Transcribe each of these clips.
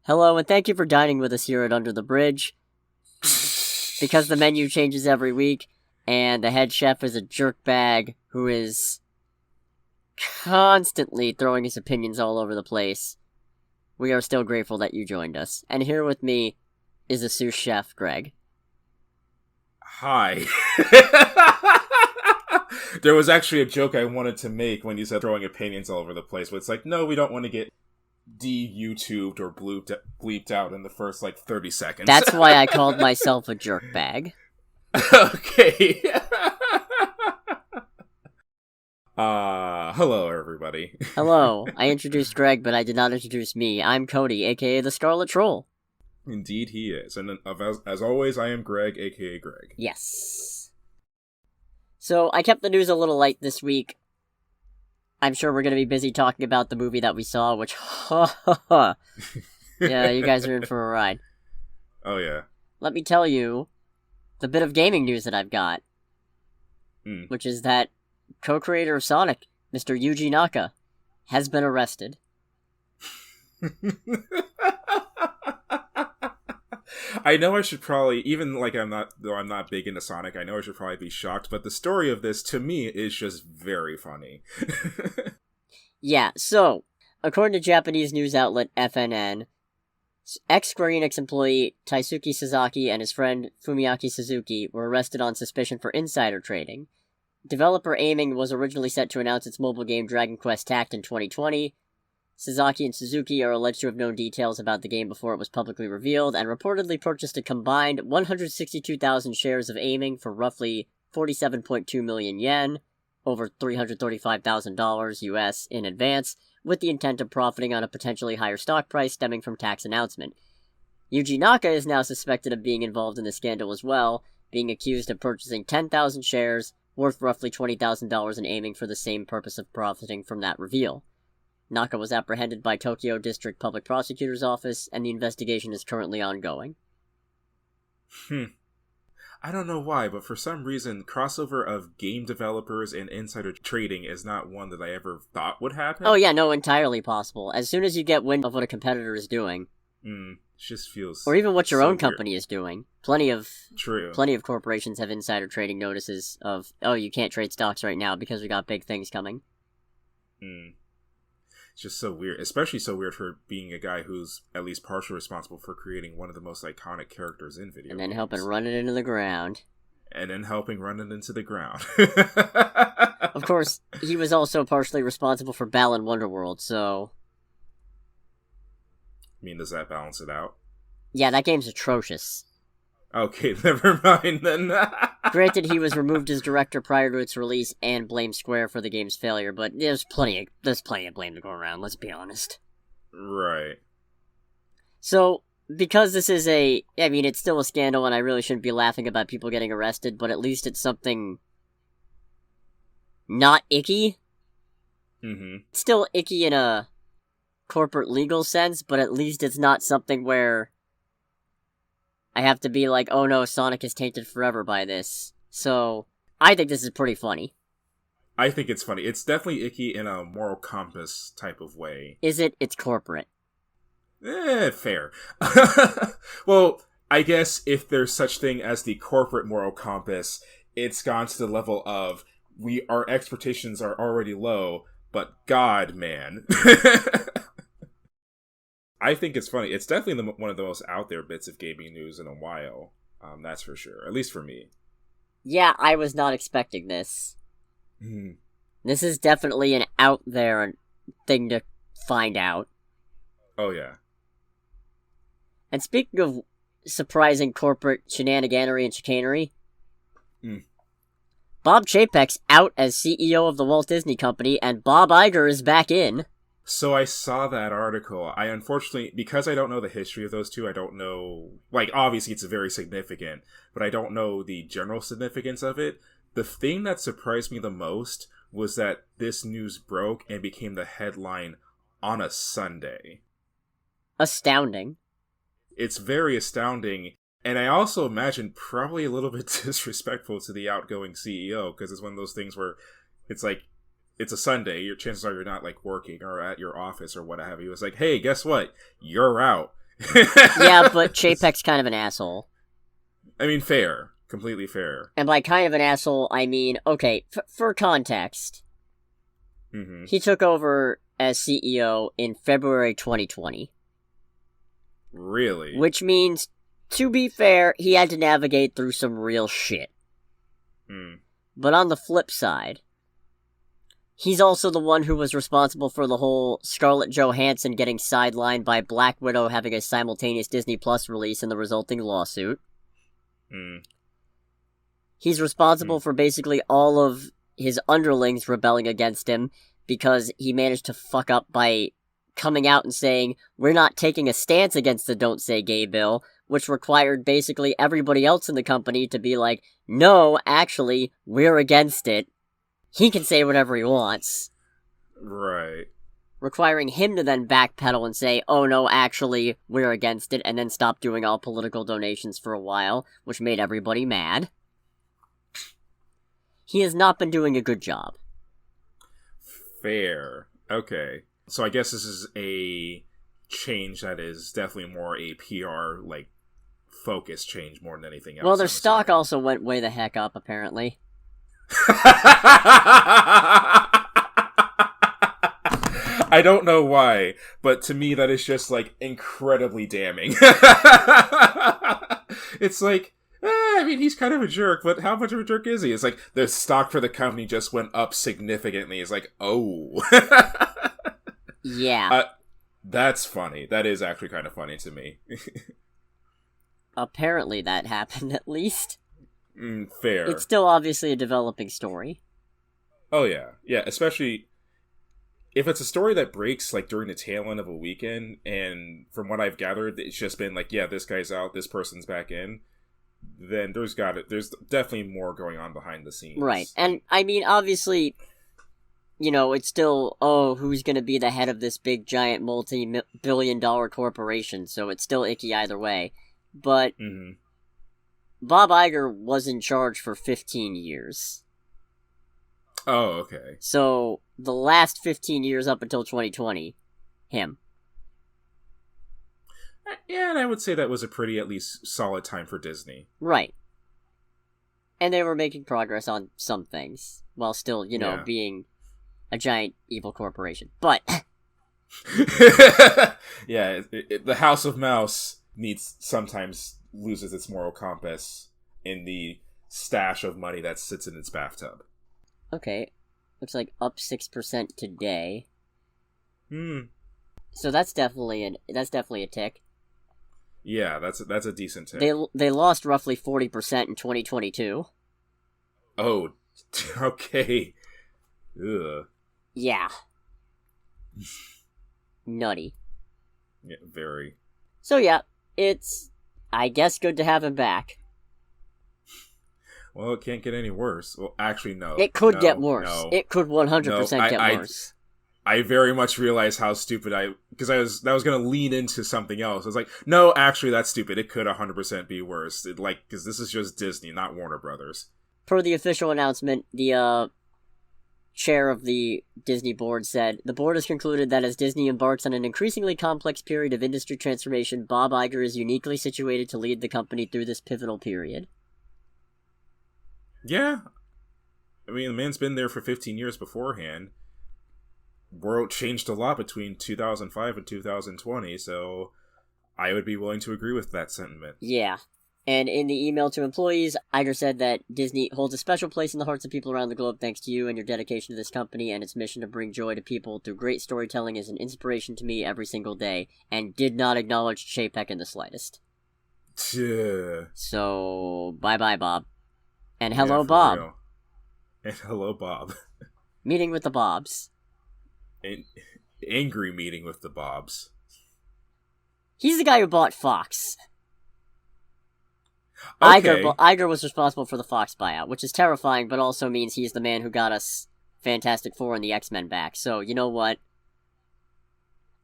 Hello, and thank you for dining with us here at Under the Bridge. Because the menu changes every week, and the head chef is a jerkbag who is constantly throwing his opinions all over the place, we are still grateful that you joined us. And here with me is the sous chef, Greg. Hi. There was actually a joke I wanted to make when you said throwing opinions all over the place, but it's like, no, we don't want to get de-YouTubed or bleeped out in the first, 30 seconds. That's why I called myself a jerkbag. Okay. Hello, everybody. Hello. I introduced Greg, but I did not introduce me. I'm Cody, aka the Scarlet Troll. Indeed he is. And as always, I am Greg, aka Greg. Yes. So, I kept the news a little light this week. I'm sure we're going to be busy talking about the movie that we saw, which, yeah, you guys are in for a ride. Oh, yeah. Let me tell you the bit of gaming news that I've got, which is that co-creator of Sonic, Mr. Yuji Naka, has been arrested. I know I should probably, even I'm not big into Sonic, I know I should probably be shocked, but the story of this, to me, is just very funny. Yeah, so, according to Japanese news outlet FNN, ex-Square Enix employee Taisuke Sasaki and his friend Fumiaki Suzuki were arrested on suspicion for insider trading. Developer Aiming was originally set to announce its mobile game Dragon Quest Tact in 2020. Sasaki and Suzuki are alleged to have known details about the game before it was publicly revealed, and reportedly purchased a combined 162,000 shares of Aiming for roughly 47.2 million yen, over $335,000 US, in advance, with the intent of profiting on a potentially higher stock price stemming from Tact's announcement. Yuji Naka is now suspected of being involved in the scandal as well, being accused of purchasing 10,000 shares, worth roughly $20,000 in Aiming for the same purpose of profiting from that reveal. Naka was apprehended by Tokyo District Public Prosecutor's Office, and the investigation is currently ongoing. I don't know why, but for some reason, crossover of game developers and insider trading is not one that I ever thought would happen. Oh yeah, no, entirely possible. As soon as you get wind of what a competitor is doing. It just feels or even what your own weird. company is doing. Plenty of corporations have insider trading notices of, oh, you can't trade stocks right now because we got big things coming. It's just so weird, especially so weird for being a guy who's at least partially responsible for creating one of the most iconic characters in video games. And then helping run it into the ground. Of course, he was also partially responsible for Balan Wonderworld, so... I mean, does that balance it out? Yeah, that game's atrocious. Okay, never mind then. Granted, he was removed as director prior to its release and blamed Square for the game's failure, but there's plenty of blame to go around, let's be honest. Right. So, because this is it's still a scandal and I really shouldn't be laughing about people getting arrested, but at least it's something not icky. It's still icky in a corporate legal sense, but at least it's not something where I have to be like, oh no, Sonic is tainted forever by this. So, I think this is pretty funny. I think it's funny. It's definitely icky in a moral compass type of way. Is it? It's corporate. Fair. Well, I guess if there's such thing as the corporate moral compass, it's gone to the level of, our expectations are already low, but God, man. I think it's funny. It's definitely one of the most out there bits of gaming news in a while. That's for sure. At least for me. Yeah, I was not expecting this. This is definitely an out there thing to find out. Oh, yeah. And speaking of surprising corporate shenaniganery and chicanery, Bob Chapek's out as CEO of the Walt Disney Company, and Bob Iger is back in. So I saw that article. I unfortunately, because I don't know the history of those two, I don't know, obviously it's very significant, but I don't know the general significance of it. The thing that surprised me the most was that this news broke and became the headline on a Sunday. Astounding. It's very astounding, and I also imagine probably a little bit disrespectful to the outgoing CEO, because it's one of those things where it's like, it's a Sunday, your chances are you're not working or at your office or what have you. It's like, hey, guess what? You're out. Yeah, but Chapek's kind of an asshole. I mean, fair. Completely fair. And by kind of an asshole, I mean, okay, for context, he took over as CEO in February 2020. Really? Which means, to be fair, he had to navigate through some real shit. But on the flip side, he's also the one who was responsible for the whole Scarlett Johansson getting sidelined by Black Widow having a simultaneous Disney Plus release and the resulting lawsuit. He's responsible for basically all of his underlings rebelling against him because he managed to fuck up by coming out and saying, we're not taking a stance against the Don't Say Gay bill, which required basically everybody else in the company to be like, no, actually, we're against it. He can say whatever he wants. Right. Requiring him to then backpedal and say, oh no, actually, we're against it, and then stop doing all political donations for a while, which made everybody mad. He has not been doing a good job. Fair. Okay. So I guess this is a change that is definitely more a PR, like, focus change more than anything else. Well, their stock also went way the heck up, apparently. I don't know why, but to me that is just, like, incredibly damning. It's like, I mean, he's kind of a jerk, but how much of a jerk is he? It's like, the stock for the company just went up significantly. It's like, oh. Yeah. That's funny. That is actually kind of funny to me. Apparently that happened, at least. Fair. It's still obviously a developing story. Oh, yeah. Yeah, especially if it's a story that breaks, like, during the tail end of a weekend, and from what I've gathered, it's just been like, yeah, this guy's out, this person's back in, then there's definitely more going on behind the scenes. Right. And, I mean, obviously, you know, it's still, who's gonna be the head of this big, giant, multi-billion-dollar corporation, so it's still icky either way. But Bob Iger was in charge for 15 years. Oh, okay. So, the last 15 years up until 2020, him. Yeah, and I would say that was a pretty, at least, solid time for Disney. Right. And they were making progress on some things, while still, you know, being a giant evil corporation. But... yeah, the House of Mouse sometimes loses its moral compass in the stash of money that sits in its bathtub. Okay, looks like up 6% today. So that's definitely a tick. Yeah, that's a decent tick. They lost roughly 40% in 2022. Oh, okay. Ugh. Yeah. Nutty. Yeah, very. So yeah, it's, I guess, good to have him back. Well, it can't get any worse. Well, actually, no. It could get worse. No. It could 100% get worse. I very much realize how stupid because I was going to lean into something else. I was like, no, actually, that's stupid. It could 100% be worse. Because this is just Disney, not Warner Brothers. Per the official announcement, the chair of the Disney board said, the board has concluded that as Disney embarks on an increasingly complex period of industry transformation, Bob Iger is uniquely situated to lead the company through this pivotal period. Yeah. I mean, the man's been there for 15 years beforehand. World changed a lot between 2005 and 2020, so I would be willing to agree with that sentiment. Yeah. And in the email to employees, Iger said that Disney holds a special place in the hearts of people around the globe thanks to you and your dedication to this company and its mission to bring joy to people through great storytelling is an inspiration to me every single day, and did not acknowledge Chapek in the slightest. So, bye-bye, Bob. And hello, Bob. Real. And hello, Bob. Meeting with the Bobs. An angry meeting with the Bobs. He's the guy who bought Fox. Okay. Iger was responsible for the Fox buyout, which is terrifying, but also means he's the man who got us Fantastic Four and the X-Men back. So, you know what?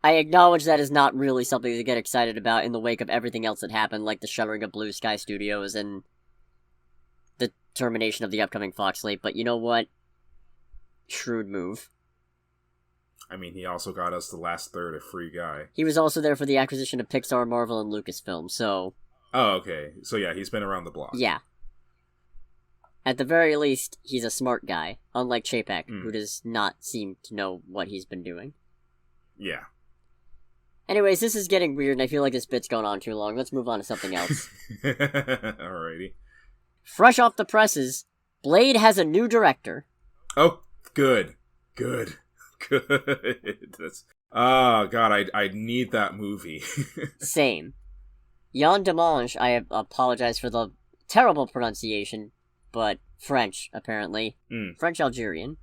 I acknowledge that is not really something to get excited about in the wake of everything else that happened, like the shuttering of Blue Sky Studios and the termination of the upcoming Fox slate, but you know what? Shrewd move. I mean, he also got us the last third of Free Guy. He was also there for the acquisition of Pixar, Marvel, and Lucasfilm, so... Oh, okay. So yeah, he's been around the block. Yeah. At the very least, he's a smart guy, unlike Chapek, who does not seem to know what he's been doing. Yeah. Anyways, this is getting weird, and I feel like this bit's going on too long. Let's move on to something else. Alrighty. Fresh off the presses, Blade has a new director. Oh, good. That's... Oh, God, I need that movie. Same. Yann Demange, I apologize for the terrible pronunciation, but French, apparently. French-Algerian.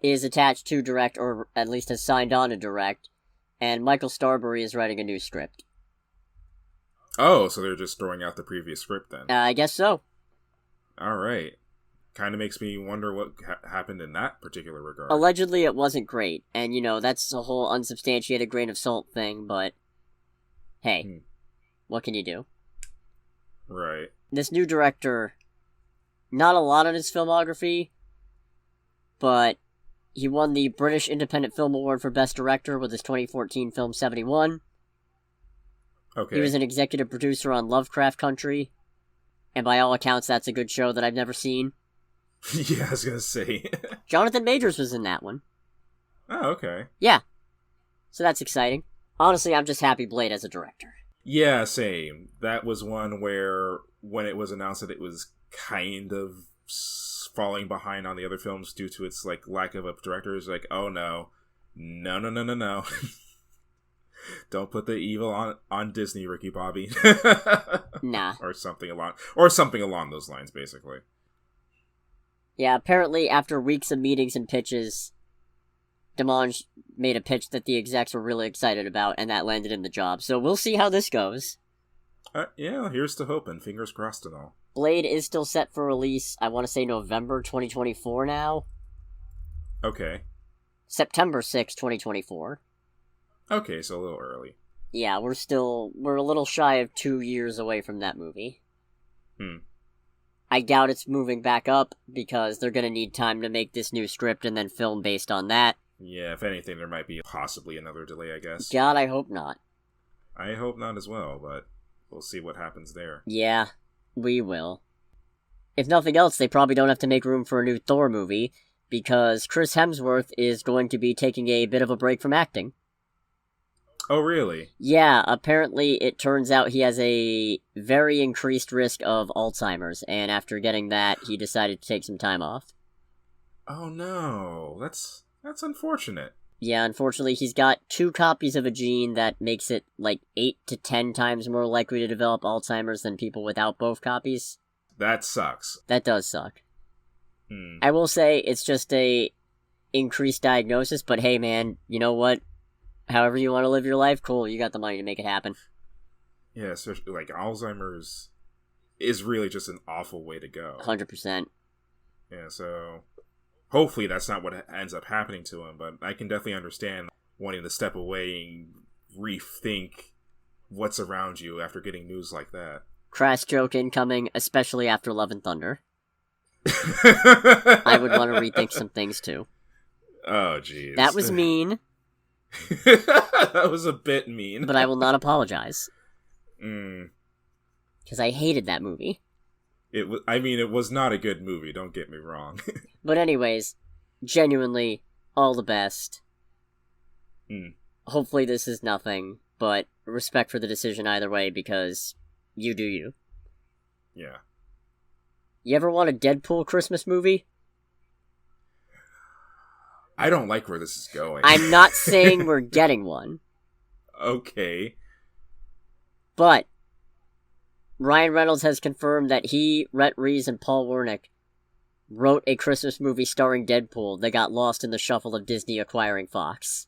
Is attached to direct, or at least has signed on to direct, and Michael Starbury is writing a new script. Oh, so they're just throwing out the previous script then? I guess so. Alright. Kind of makes me wonder what happened in that particular regard. Allegedly it wasn't great, and that's a whole unsubstantiated grain of salt thing, but hey, what can you do? Right. This new director, not a lot on his filmography, but he won the British Independent Film Award for Best Director with his 2014 film 71. Okay. He was an executive producer on Lovecraft Country, and by all accounts that's a good show that I've never seen. Yeah, I was gonna say. Jonathan Majors was in that one. Oh, okay. Yeah. So that's exciting. Honestly, I'm just happy Blade as a director. Yeah, same. That was one where, when it was announced that it was kind of falling behind on the other films due to its lack of a director, is oh no. No. Don't put the evil on Disney, Ricky Bobby. Nah. Or something along those lines, basically. Yeah, apparently after weeks of meetings and pitches, Demange made a pitch that the execs were really excited about, and that landed him the job. So we'll see how this goes. Yeah, here's to hoping. Fingers crossed and all. Blade is still set for release, I want to say November 2024 now. Okay. September 6, 2024. Okay, so a little early. Yeah, we're a little shy of 2 years away from that movie. I doubt it's moving back up, because they're gonna need time to make this new script and then film based on that. Yeah, if anything, there might be possibly another delay, I guess. God, I hope not. I hope not as well, but we'll see what happens there. Yeah, we will. If nothing else, they probably don't have to make room for a new Thor movie, because Chris Hemsworth is going to be taking a bit of a break from acting. Oh, really? Yeah, apparently it turns out he has a very increased risk of Alzheimer's, and after getting that, he decided to take some time off. Oh no, that's unfortunate. Yeah, unfortunately, he's got 2 copies of a gene that makes it 8 to 10 times more likely to develop Alzheimer's than people without both copies. That sucks. That does suck. I will say, it's just a increased diagnosis, but hey man, you know what? However you want to live your life, cool, you got the money to make it happen. Yeah, especially, Alzheimer's is really just an awful way to go. 100%. Yeah, so hopefully that's not what ends up happening to him, but I can definitely understand wanting to step away and rethink what's around you after getting news like that. Crass joke incoming, especially after Love and Thunder. I would want to rethink some things too. Oh, jeez. That was mean. That was a bit mean. But I will not apologize. Because I hated that movie. It was not a good movie, don't get me wrong. But anyways, genuinely, all the best. Hopefully this is nothing, but respect for the decision either way, because you do you. Yeah. You ever want a Deadpool Christmas movie? I don't like where this is going. I'm not saying we're getting one. Okay. But Ryan Reynolds has confirmed that he, Rhett Reeves, and Paul Wernick wrote a Christmas movie starring Deadpool that got lost in the shuffle of Disney acquiring Fox.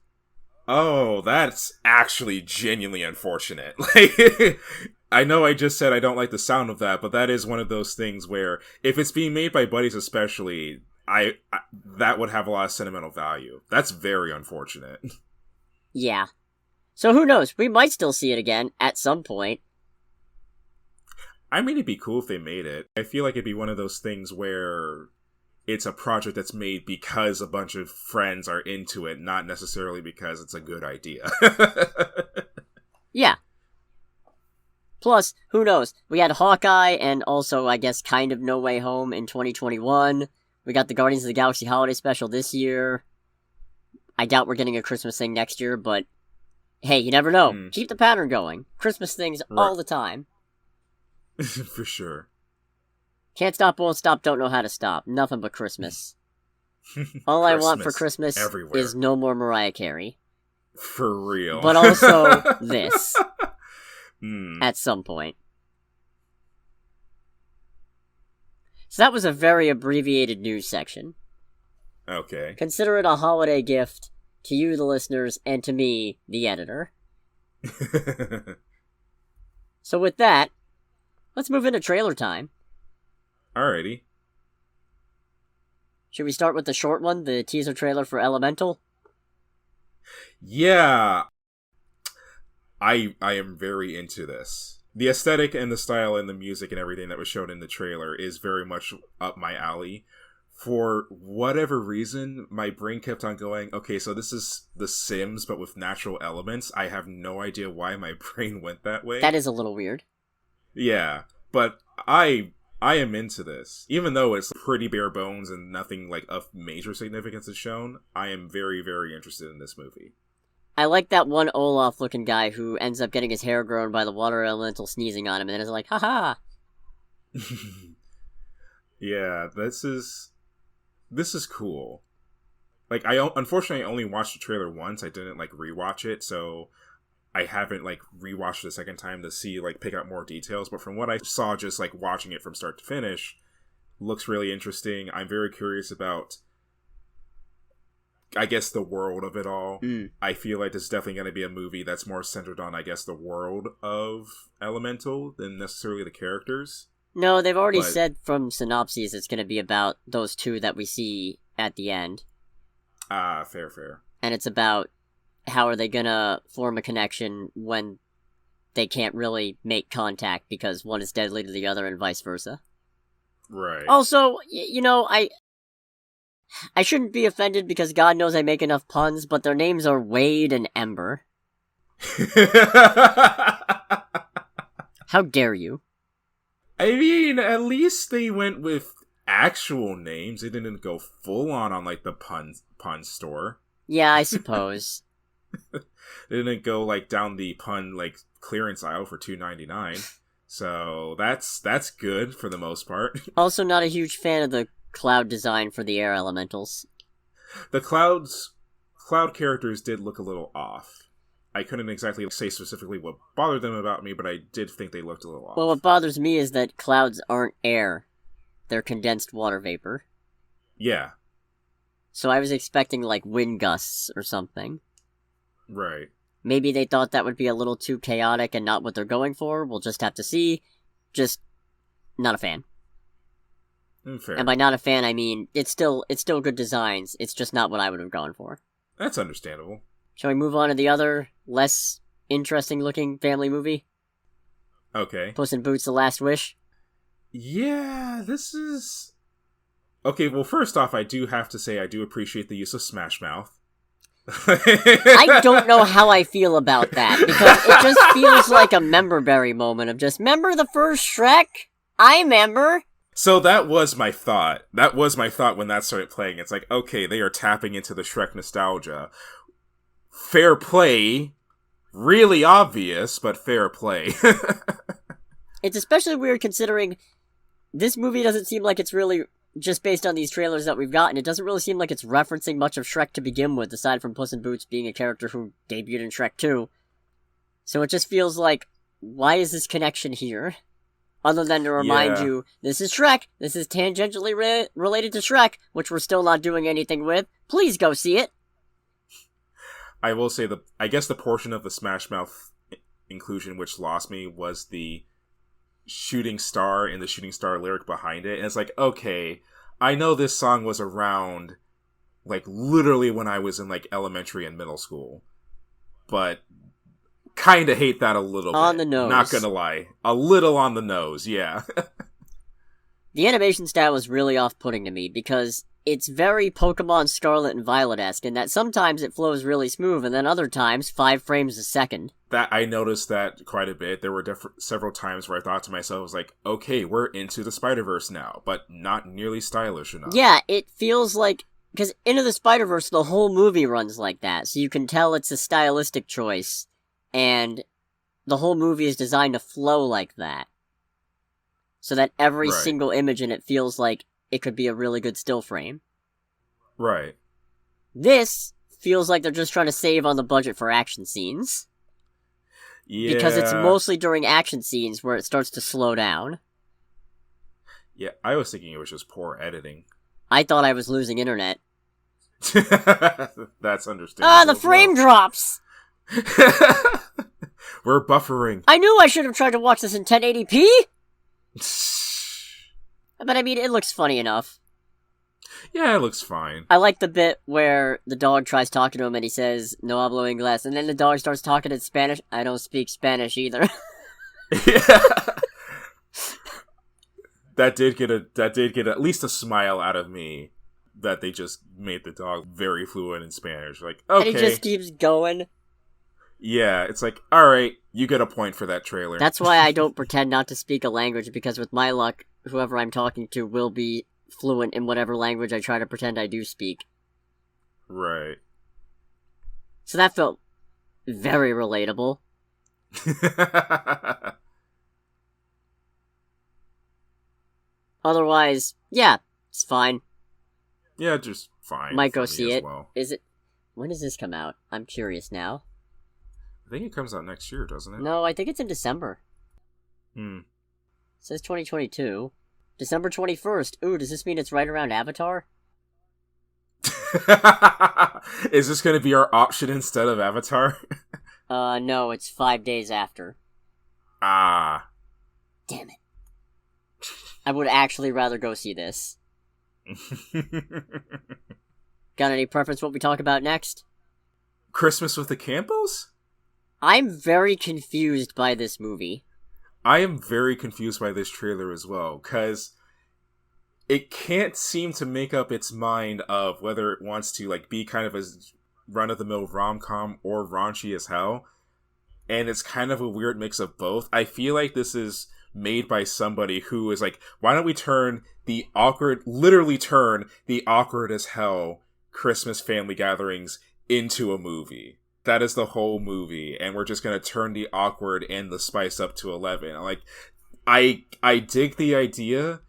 Oh, that's actually genuinely unfortunate. I know I just said I don't like the sound of that, but that is one of those things where, if it's being made by buddies especially, I that would have a lot of sentimental value. That's very unfortunate. Yeah. So who knows? We might still see it again at some point. I mean, it'd be cool if they made it. I feel like it'd be one of those things where it's a project that's made because a bunch of friends are into it, not necessarily because it's a good idea. Yeah. Plus, who knows? We had Hawkeye and also, I guess, kind of No Way Home in 2021. We got the Guardians of the Galaxy holiday special this year. I doubt we're getting a Christmas thing next year, but hey, you never know. Keep the pattern going. Christmas things all the time. For sure. Can't stop, won't stop, don't know how to stop. Nothing but Christmas. All I want for Christmas everywhere. is no more Mariah Carey. For real. But also this. At some point. So that was a very abbreviated news section. Okay. Consider it a holiday gift to you, the listeners, and to me, the editor. So with that, let's move into trailer time. Alrighty. Should we start with the short one, the teaser trailer for Elemental? Yeah. I am very into this. The aesthetic and the style and the music and everything that was shown in the trailer is very much up my alley. For whatever reason, my brain kept on going, okay, so this is The Sims, but with natural elements. I have no idea why my brain went that way. That is a little weird. Yeah, but I am into this. Even though it's pretty bare bones and nothing like of major significance is shown, I am very, very interested in this movie. I like that one Olaf-looking guy who ends up getting his hair grown by the water elemental sneezing on him, and then is like, haha! Yeah, this is cool. Like, unfortunately, I only watched the trailer once. I didn't, like, rewatch it, so I haven't, like, rewatched it a second time to see, like, pick out more details. But from what I saw, just, like, watching it from start to finish, looks really interesting. I'm very curious about, I guess, the world of it all. I feel like this is definitely going to be a movie that's more centered on, I guess, the world of Elemental than necessarily the characters. No, they've already said from synopses it's going to be about those two that we see at the end. Fair. And it's about how are they going to form a connection when they can't really make contact because one is deadly to the other and vice versa. Right. Also, you know, I shouldn't be offended because God knows I make enough puns, but their names are Wade and Ember. How dare you? I mean, at least they went with actual names. They didn't go full on like the pun store. Yeah, I suppose. They didn't go like down the pun like clearance aisle for $2.99. So that's good for the most part. Also, not a huge fan of the cloud design for the air elementals. The cloud characters did look a little off. I couldn't exactly say specifically what bothered them about me, but I did think they looked a little off. Well, what bothers me is that clouds aren't air. They're condensed water vapor. Yeah. So I was expecting, like, wind gusts or something. Right. Maybe they thought that would be a little too chaotic and not what they're going for. We'll just have to see. Just not a fan. Fair. And by not a fan, I mean, it's still good designs. It's just not what I would have gone for. That's understandable. Shall we move on to the other, less interesting-looking family movie? Okay. Puss in Boots: The Last Wish? Yeah, this is... Okay, well, first off, I do have to say I do appreciate the use of Smash Mouth. I don't know how I feel about that, because it just feels like a member-berry moment of just, remember the first Shrek? I remember! So that was my thought. That was my thought when that started playing. It's like, okay, they are tapping into the Shrek nostalgia. Fair play. Really obvious, but fair play. It's especially weird considering this movie doesn't seem like it's really, just based on these trailers that we've gotten, it doesn't really seem like it's referencing much of Shrek to begin with, aside from Puss in Boots being a character who debuted in Shrek 2. So it just feels like, why is this connection here? Other than to remind you, this is Shrek, this is tangentially related to Shrek, which we're still not doing anything with. Please go see it! I will say, I guess the portion of the Smash Mouth inclusion which lost me was the shooting star and the shooting star lyric behind it. And it's like, okay, I know this song was around, like, literally when I was in, like, elementary and middle school. But kinda hate that a little bit. On the nose. Not gonna lie. A little on the nose, yeah. The animation style is really off-putting to me, because it's very Pokemon Scarlet and Violet-esque, in that sometimes it flows really smooth, and then other times, 5 frames a second. That I noticed that quite a bit. There were several times where I thought to myself, I was like, okay, we're into the Spider-Verse now, but not nearly stylish enough. Yeah, it feels like... Because Into the Spider-Verse, the whole movie runs like that, so you can tell it's a stylistic choice, and the whole movie is designed to flow like that. So that every single image in it feels like it could be a really good still frame. Right. This feels like they're just trying to save on the budget for action scenes. Yeah. Because it's mostly during action scenes where it starts to slow down. Yeah, I was thinking it was just poor editing. I thought I was losing internet. That's understandable. Ah, the frame drops! We're buffering. I knew I should have tried to watch this in 1080p! But I mean, it looks funny enough. Yeah, it looks fine. I like the bit where the dog tries talking to him and he says, "No hablo inglés," and then the dog starts talking in Spanish. I don't speak Spanish either. Yeah. That did get at least a smile out of me, that they just made the dog very fluent in Spanish. Like, okay. And he just keeps going. Yeah, it's like, alright, you get a point for that trailer. That's why I don't pretend not to speak a language, because with my luck, whoever I'm talking to will be fluent in whatever language I try to pretend I do speak. Right. So that felt very relatable. Otherwise, yeah, it's fine. Yeah, just fine. Might go see it. Well. Is it... When does this come out? I'm curious now. I think it comes out next year, doesn't it? No, I think it's in December. It says 2022. December 21st. Ooh, does this mean it's right around Avatar? Is this going to be our option instead of Avatar? No, it's 5 days after. Ah. Damn it. I would actually rather go see this. Got any preference what we talk about next? Christmas with the Campbells? I'm very confused by this movie. I am very confused by this trailer as well, because it can't seem to make up its mind of whether it wants to like be kind of a run-of-the-mill rom-com or raunchy as hell. And it's kind of a weird mix of both. I feel like this is made by somebody who is like, why don't we literally turn the awkward as hell Christmas family gatherings into a movie. That is the whole movie, and we're just gonna turn the awkward and the spice up to 11. Like, I dig the idea,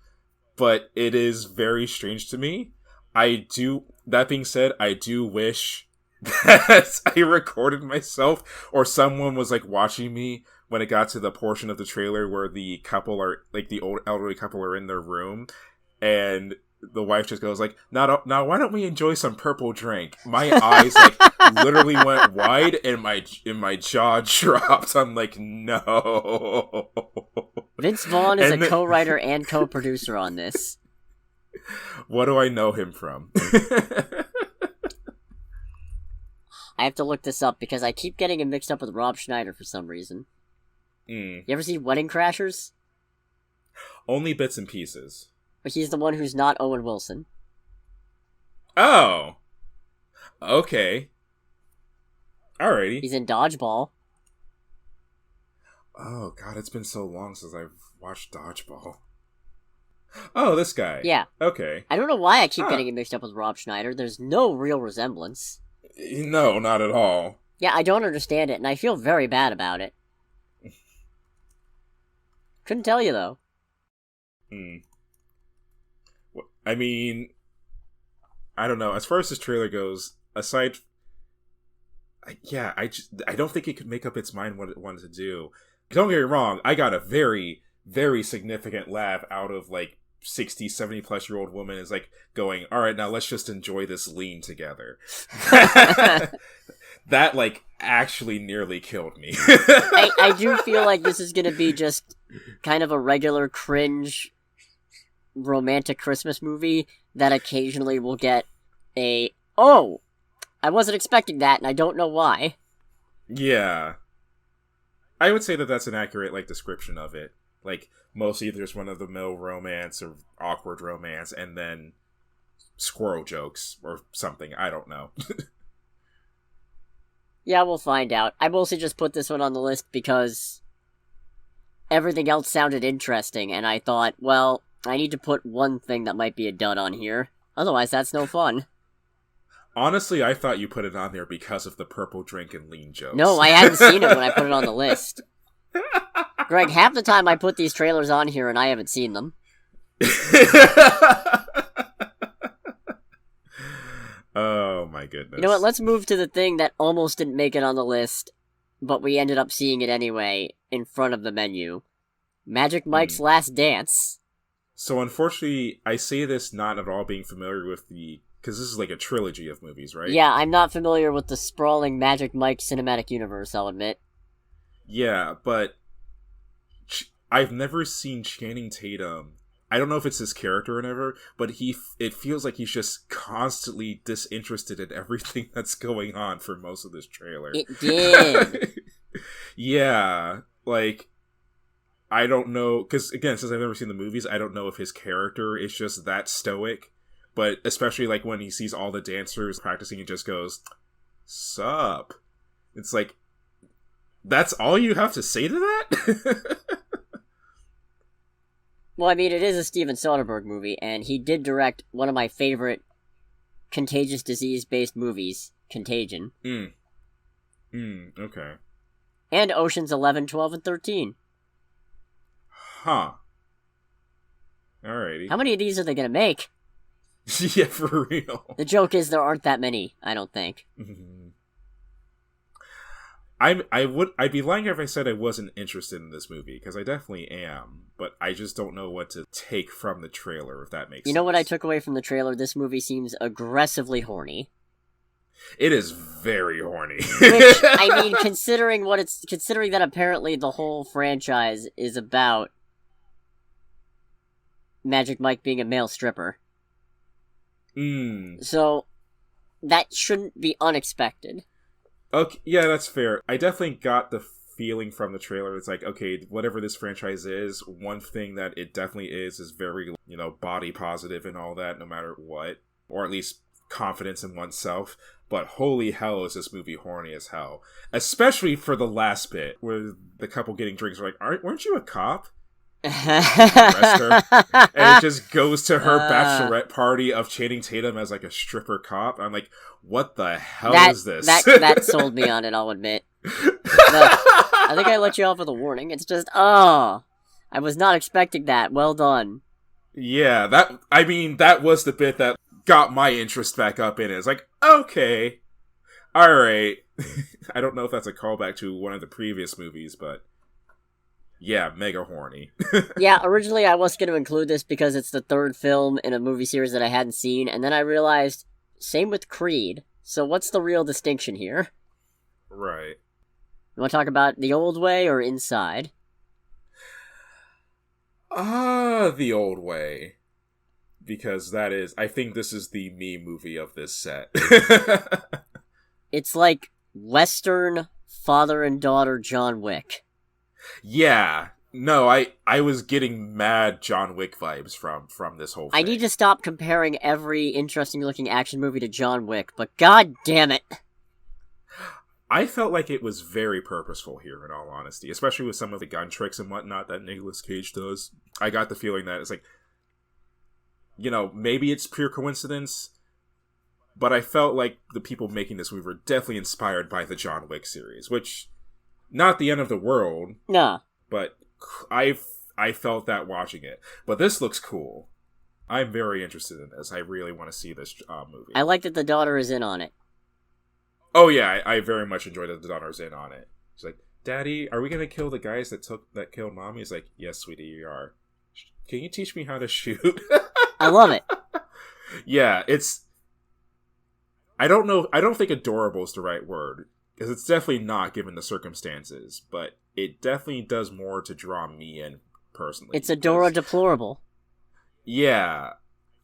but it is very strange to me. That being said, I do wish that I recorded myself, or someone was like watching me when it got to the portion of the trailer where the couple are, like the old elderly couple are in their room, and the wife just goes like, now why don't we enjoy some purple drink? My eyes like literally went wide and my jaw dropped. I'm like, no. Vince Vaughn is a co-writer and co-producer on this. What do I know him from? I have to look this up because I keep getting him mixed up with Rob Schneider for some reason. You ever see Wedding Crashers? Only bits and pieces. But he's the one who's not Owen Wilson. Oh! Okay. Alrighty. He's in Dodgeball. Oh, God, it's been so long since I've watched Dodgeball. Oh, this guy. Yeah. Okay. I don't know why I keep getting it mixed up with Rob Schneider. There's no real resemblance. No, not at all. Yeah, I don't understand it, and I feel very bad about it. Couldn't tell you, though. I mean, I don't know. As far as this trailer goes, aside... I don't think it could make up its mind what it wanted to do. Don't get me wrong, I got a very, very significant laugh out of, 60, 70-plus-year-old woman is, going, alright, now let's just enjoy this lean together. That, actually nearly killed me. I do feel like this is gonna be just kind of a regular cringe romantic Christmas movie that occasionally will get a, oh, I wasn't expecting that and I don't know why. Yeah. I would say that that's an accurate, description of it. Like, mostly there's one of the mill romance or awkward romance, and then squirrel jokes or something. I don't know. Yeah, we'll find out. I mostly just put this one on the list because everything else sounded interesting, and I thought, well, I need to put one thing that might be a dud on here. Otherwise, that's no fun. Honestly, I thought you put it on there because of the purple drink and lean jokes. No, I hadn't seen it when I put it on the list. Greg, half the time I put these trailers on here and I haven't seen them. Oh my goodness. You know what, let's move to the thing that almost didn't make it on the list, but we ended up seeing it anyway, in front of the menu. Magic Mike's Last Dance. So unfortunately, I say this not at all being familiar with because this is like a trilogy of movies, right? Yeah, I'm not familiar with the sprawling Magic Mike cinematic universe, I'll admit. Yeah, but I've never seen Channing Tatum. I don't know if it's his character or whatever, but it feels like he's just constantly disinterested in everything that's going on for most of this trailer. It did. Yeah, like, I don't know, because again, since I've never seen the movies, I don't know if his character is just that stoic, but especially like when he sees all the dancers practicing, he just goes, "Sup?" It's like, that's all you have to say to that? Well, I mean, it is a Steven Soderbergh movie, and he did direct one of my favorite contagious disease-based movies, Contagion. Okay. And Oceans 11, 12, and 13. Huh. Alrighty. How many of these are they gonna make? Yeah, for real. The joke is there aren't that many, I don't think. I'd be lying if I said I wasn't interested in this movie, because I definitely am, but I just don't know what to take from the trailer, if that makes sense. You know what I took away from the trailer? This movie seems aggressively horny. It is very horny. Which, I mean, considering that apparently the whole franchise is about Magic Mike being a male stripper. So, that shouldn't be unexpected. Okay, yeah, that's fair. I definitely got the feeling from the trailer. It's like, okay, whatever this franchise is, one thing that it definitely is very, body positive and all that, no matter what. Or at least confidence in oneself. But holy hell is this movie horny as hell. Especially for the last bit, where the couple getting drinks are like, weren't you a cop? Arrest her. And it just goes to her bachelorette party of Channing Tatum as like a stripper cop. I'm like, what the hell is this? That sold me on it, I'll admit. I think I let you off with a warning. It's just, I was not expecting that. Well done. Yeah, that was the bit that got my interest back up in it. It's like, okay, alright. I don't know if that's a callback to one of the previous movies, but yeah, mega horny. Yeah, originally I was going to include this because it's the third film in a movie series that I hadn't seen, and then I realized, same with Creed, so what's the real distinction here? Right. You want to talk about the old way or inside? The old way. Because I think this is the me movie of this set. It's like Western father and daughter John Wick. Yeah. No, I was getting mad John Wick vibes from this whole thing. I need to stop comparing every interesting looking action movie to John Wick, but god damn it. I felt like it was very purposeful here, in all honesty, especially with some of the gun tricks and whatnot that Nicolas Cage does. I got the feeling that it's like, maybe it's pure coincidence, but I felt like the people making this movie were definitely inspired by the John Wick series, which, not the end of the world. Nah. But I felt that watching it. But this looks cool. I'm very interested in this. I really want to see this movie. I like that the daughter is in on it. Oh yeah, I very much enjoyed that the daughter's in on it. She's like, "Daddy, are we gonna kill the guys that killed Mommy?" He's like, "Yes, sweetie, you are. Can you teach me how to shoot?" I love it. Yeah, I don't know. I don't think adorable is the right word, because it's definitely not given the circumstances, but it definitely does more to draw me in personally. It's Adora deplorable. Yeah.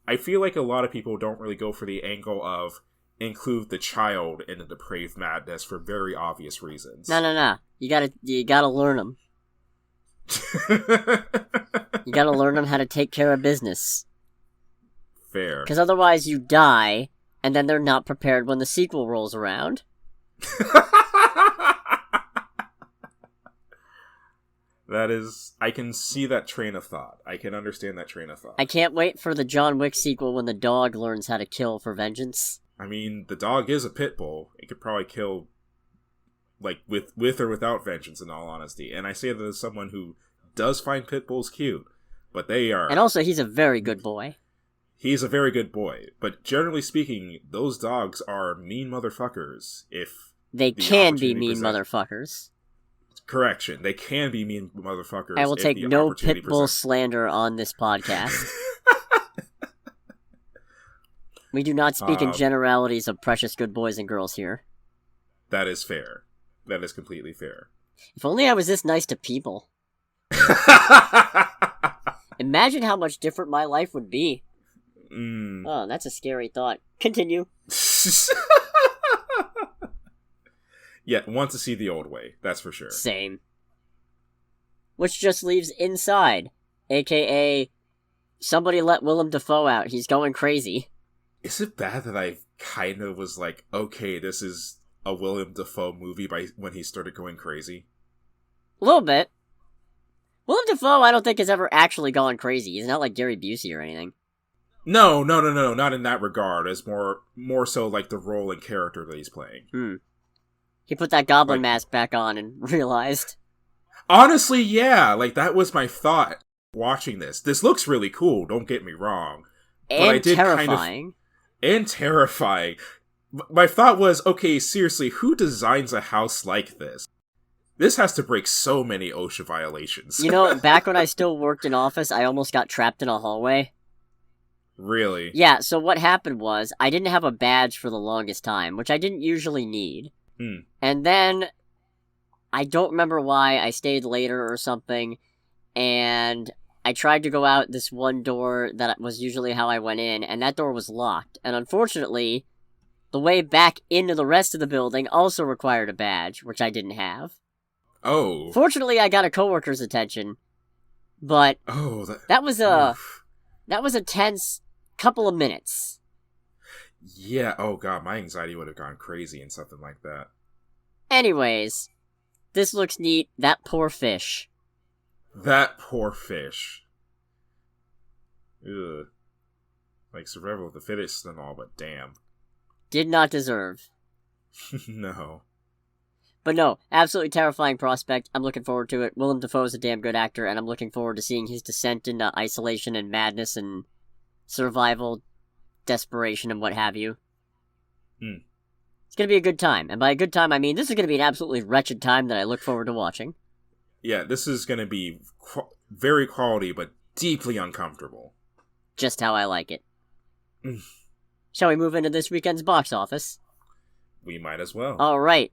I feel like a lot of people don't really go for the angle of include the child in the depraved madness for very obvious reasons. No. You gotta learn them. You gotta learn them how to take care of business. Fair. Because otherwise you die, and then they're not prepared when the sequel rolls around. That is... I can see that train of thought. I can understand that train of thought. I can't wait for the John Wick sequel when the dog learns how to kill for vengeance. I mean, the dog is a pit bull. It could probably kill, like, with or without vengeance, in all honesty. And I say that as someone who does find pit bulls cute, but they are... And also, he's a very good boy. He's a very good boy. But generally speaking, those dogs are mean motherfuckers if... They can be mean motherfuckers. Correction. They can be mean motherfuckers. I will take no pit bull slander on this podcast. We do not speak in generalities of precious good boys and girls here. That is fair. That is completely fair. If only I was this nice to people. Imagine how much different my life would be. Oh, that's a scary thought. Continue. Yeah, want to see the old way, that's for sure. Same. Which just leaves Inside, aka somebody let Willem Dafoe out, he's going crazy. Is it bad that I kind of was like, okay, this is a Willem Dafoe movie when he started going crazy? A little bit. Willem Dafoe, I don't think, has ever actually gone crazy. He's not like Gary Busey or anything. No, not in that regard. It's more so like the role and character that he's playing. He put that goblin mask back on and realized. Honestly, yeah, like that was my thought watching this. This looks really cool, don't get me wrong. And but I did terrifying. And terrifying. My thought was, okay, seriously, who designs a house like this? This has to break so many OSHA violations. You know, back when I still worked in office, I almost got trapped in a hallway. Really? Yeah, so what happened was, I didn't have a badge for the longest time, which I didn't usually need. And then, I don't remember why, I stayed later or something, and I tried to go out this one door that was usually how I went in, and that door was locked. And unfortunately, the way back into the rest of the building also required a badge, which I didn't have. Oh. Fortunately, I got a coworker's attention, but that was a tense couple of minutes. Yeah, oh god, my anxiety would have gone crazy in something like that. Anyways, this looks neat. That poor fish. That poor fish. Ugh. Like, survival of the fittest and all, but damn. Did not deserve. No. But no, absolutely terrifying prospect. I'm looking forward to it. Willem Dafoe is a damn good actor, and I'm looking forward to seeing his descent into isolation and madness and survival, desperation, and what have you. It's gonna be a good time. And by a good time, I mean this is gonna be an absolutely wretched time that I look forward to watching. Yeah, this is gonna be very quality, but deeply uncomfortable. Just how I like it. Shall we move into this weekend's box office? We might as well. Alright.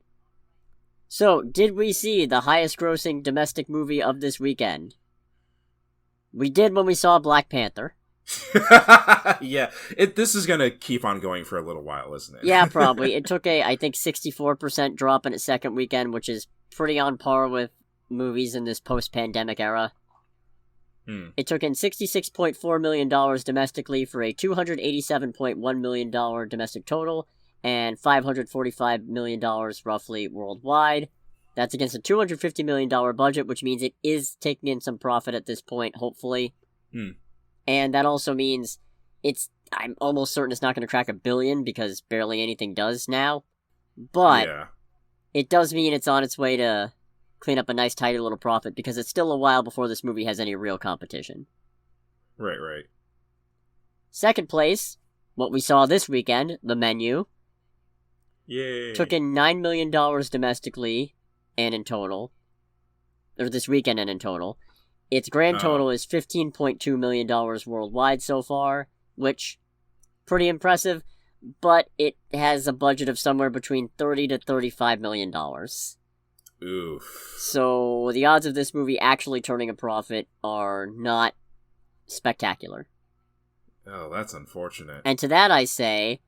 So, did we see the highest grossing domestic movie of this weekend? We did when we saw Black Panther. Yeah, this is gonna keep on going for a little while, isn't it? Yeah, probably. It took I think 64% drop in its second weekend, which is pretty on par with movies in this post-pandemic era. It took in $66.4 million domestically for a $287.1 million domestic total, and $545 million roughly worldwide. That's against a $250 million budget, which means it is taking in some profit at this point, hopefully. And that also means I'm almost certain it's not going to crack $1 billion, because barely anything does now. But it does mean it's on its way to clean up a nice tidy little profit, because it's still a while before this movie has any real competition. Right. Second place, what we saw this weekend, The Menu. Yay. Took in $9 million domestically and in total. Or this weekend and in total. Its grand total is $15.2 million worldwide so far, which, pretty impressive, but it has a budget of somewhere between $30 to $35 million. Oof. So, the odds of this movie actually turning a profit are not spectacular. Oh, that's unfortunate. And to that I say,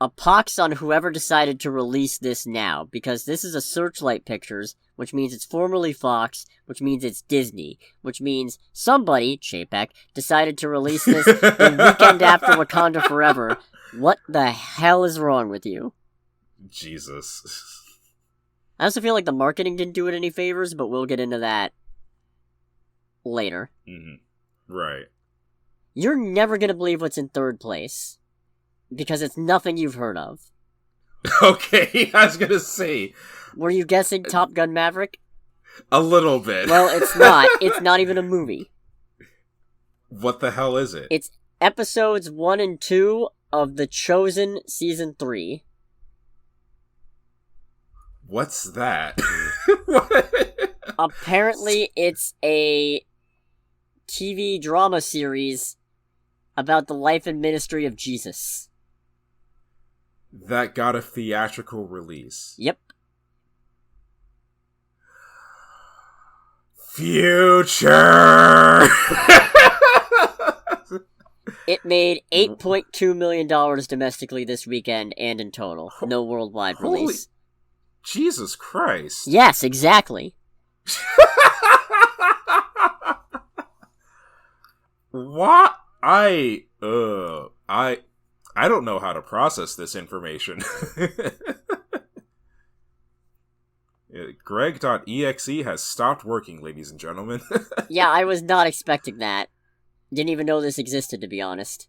a pox on whoever decided to release this now, because this is a Searchlight Pictures, which means it's formerly Fox, which means it's Disney, which means somebody, Chapek, decided to release this the weekend after Wakanda Forever. What the hell is wrong with you? Jesus. I also feel like the marketing didn't do it any favors, but we'll get into that later. Mm-hmm. Right. You're never gonna believe what's in third place, because it's nothing you've heard of. Okay, I was gonna say. Were you guessing Top Gun Maverick? A little bit. Well, it's not. It's not even a movie. What the hell is it? It's episodes 1 and 2 of The Chosen Season 3. What's that? What? Apparently, it's a TV drama series about the life and ministry of Jesus. That got a theatrical release. Yep. Future! It made $8.2 million domestically this weekend and in total. No worldwide release. Jesus Christ. Yes, exactly. What? I don't know how to process this information. Greg.exe has stopped working, ladies and gentlemen. Yeah, I was not expecting that. Didn't even know this existed, to be honest.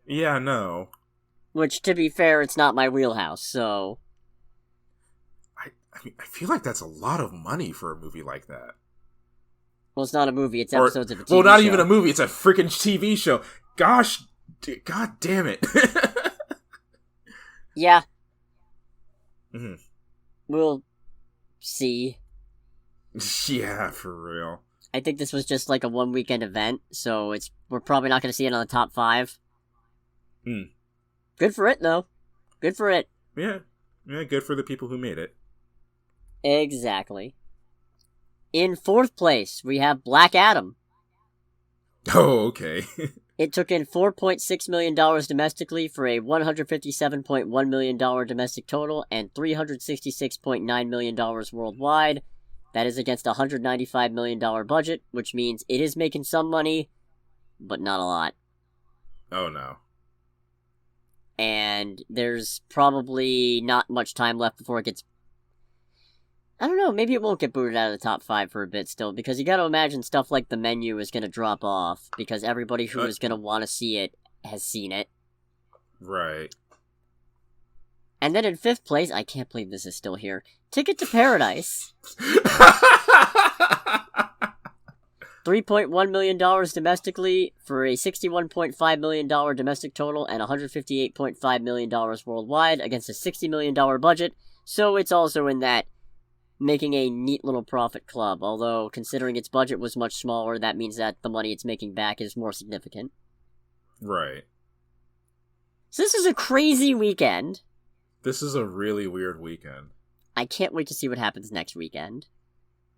Yeah, no. Which, to be fair, it's not my wheelhouse, so... I mean, I feel like that's a lot of money for a movie like that. Well, it's not a movie, it's episodes of a TV show. Well, not even a movie, it's a freaking TV show. Gosh, god damn it. Yeah. Mm-hmm. We'll see. Yeah, for real. I think this was just like a one-weekend event, so we're probably not going to see it on the top 5. Hmm. Good for it, though. Good for it. Yeah, good for the people who made it. Exactly. In 4th place, we have Black Adam. Oh, okay. It took in $4.6 million domestically for a $157.1 million domestic total and $366.9 million worldwide. That is against a $195 million budget, which means it is making some money, but not a lot. Oh, no. And there's probably not much time left before it gets... I don't know, maybe it won't get booted out of the top 5 for a bit still, because you gotta imagine stuff like The Menu is gonna drop off, because everybody who is gonna want to see it has seen it. Right. And then in 5th place, I can't believe this is still here, Ticket to Paradise. $3.1 million domestically for a $61.5 million domestic total and $158.5 million worldwide against a $60 million budget, so it's also in that making a neat little profit club, although considering its budget was much smaller, that means that the money it's making back is more significant. Right. So this is a crazy weekend. This is a really weird weekend. I can't wait to see what happens next weekend.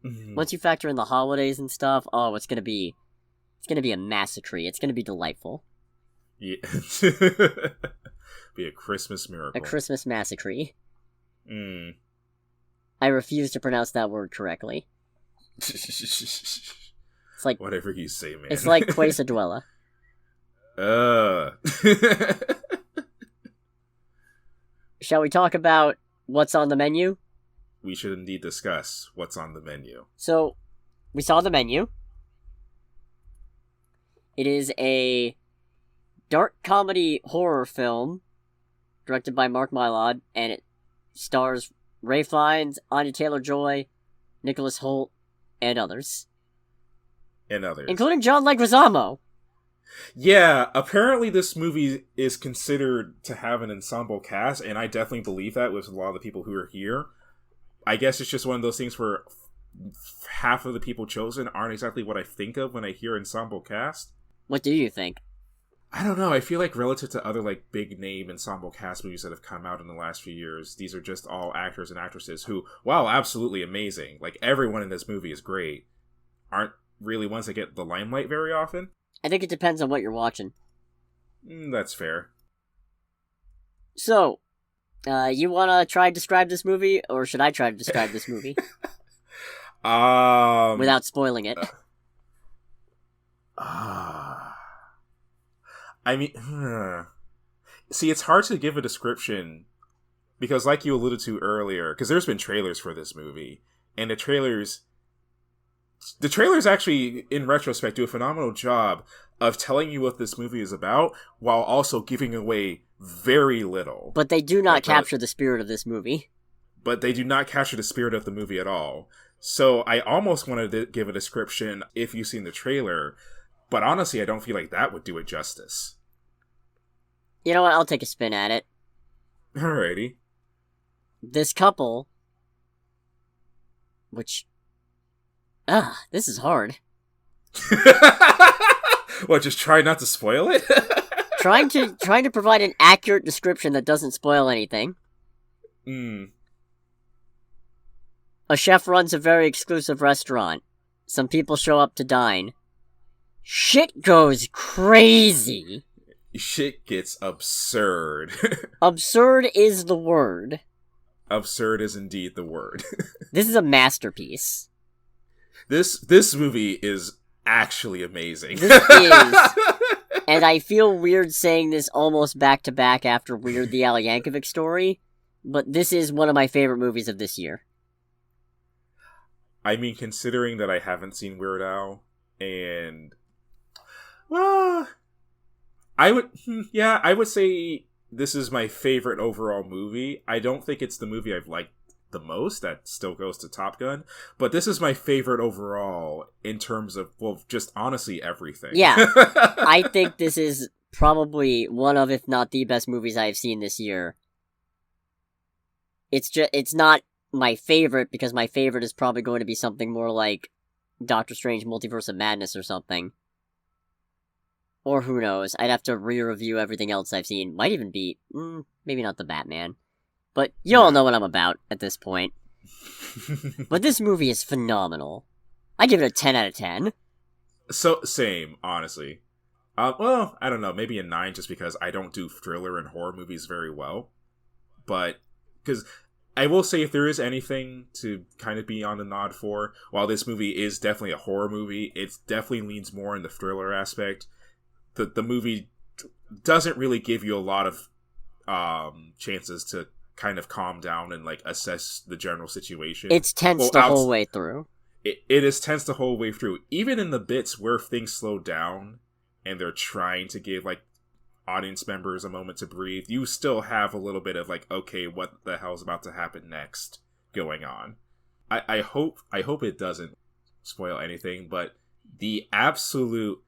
Mm-hmm. Once you factor in the holidays and stuff, oh, it's gonna be a massacre. It's gonna be delightful. Yeah. Be a Christmas miracle. A Christmas massacre. Mm. I refuse to pronounce that word correctly. It's like... Whatever you say, man. It's like Quesaduela. Shall we talk about what's on the menu? We should indeed discuss what's on the menu. So, we saw the menu. It is a dark comedy horror film directed by Mark Mylod, and it stars Ray Fiennes, Anya Taylor-Joy, Nicholas Hoult, and others. Including John Leguizamo. Yeah, apparently this movie is considered to have an ensemble cast, and I definitely believe that with a lot of the people who are here. I guess it's just one of those things where half of the people chosen aren't exactly what I think of when I hear ensemble cast. What do you think? I don't know. I feel like relative to other like big name ensemble cast movies that have come out in the last few years, these are just all actors and actresses who, wow, absolutely amazing. Like everyone in this movie is great. Aren't really ones that get the limelight very often. I think it depends on what you're watching. That's fair. So, You wanna try to describe this movie, or should I try to describe this movie? Without spoiling it. I mean, see, it's hard to give a description because, like you alluded to earlier, because there's been trailers for this movie, and the trailers actually, in retrospect, do a phenomenal job of telling you what this movie is about while also giving away very little. But they do not capture the spirit of this movie. But they do not capture the spirit of the movie at all. So I almost wanted to give a description if you've seen the trailer, but honestly, I don't feel like that would do it justice. You know what? I'll take a spin at it. Alrighty. This couple, which... this is hard. What, just try not to spoil it? trying to provide an accurate description that doesn't spoil anything. A chef runs a very exclusive restaurant. Some people show up to dine. Shit goes crazy. Shit gets absurd. Absurd is the word. Absurd is indeed the word. This is a masterpiece. This movie is actually amazing. This is. And I feel weird saying this almost back to back after Weird the Al Yankovic story, but this is one of my favorite movies of this year. I mean, considering that I haven't seen Weird Al, and... Well... I would say this is my favorite overall movie. I don't think it's the movie I've liked the most. That still goes to Top Gun. But this is my favorite overall in terms of, well, just honestly everything. Yeah. I think this is probably one of, if not the best movies I've seen this year. It's not my favorite, because my favorite is probably going to be something more like Doctor Strange Multiverse of Madness or something. Or who knows, I'd have to re-review everything else I've seen. Might even be, maybe not the Batman. But you all know what I'm about at this point. But this movie is phenomenal. I give it a 10 out of 10. So, same, honestly. Well, I don't know, maybe a 9 just because I don't do thriller and horror movies very well. But, because I will say if there is anything to kind of be on the nod for, while this movie is definitely a horror movie, it definitely leans more in the thriller aspect. The movie doesn't really give you a lot of chances to kind of calm down and like assess the general situation. It's tense the whole way through. It is tense the whole way through. Even in the bits where things slow down and they're trying to give like audience members a moment to breathe, you still have a little bit of like, okay, what the hell's about to happen next going on. I hope it doesn't spoil anything, but the absolute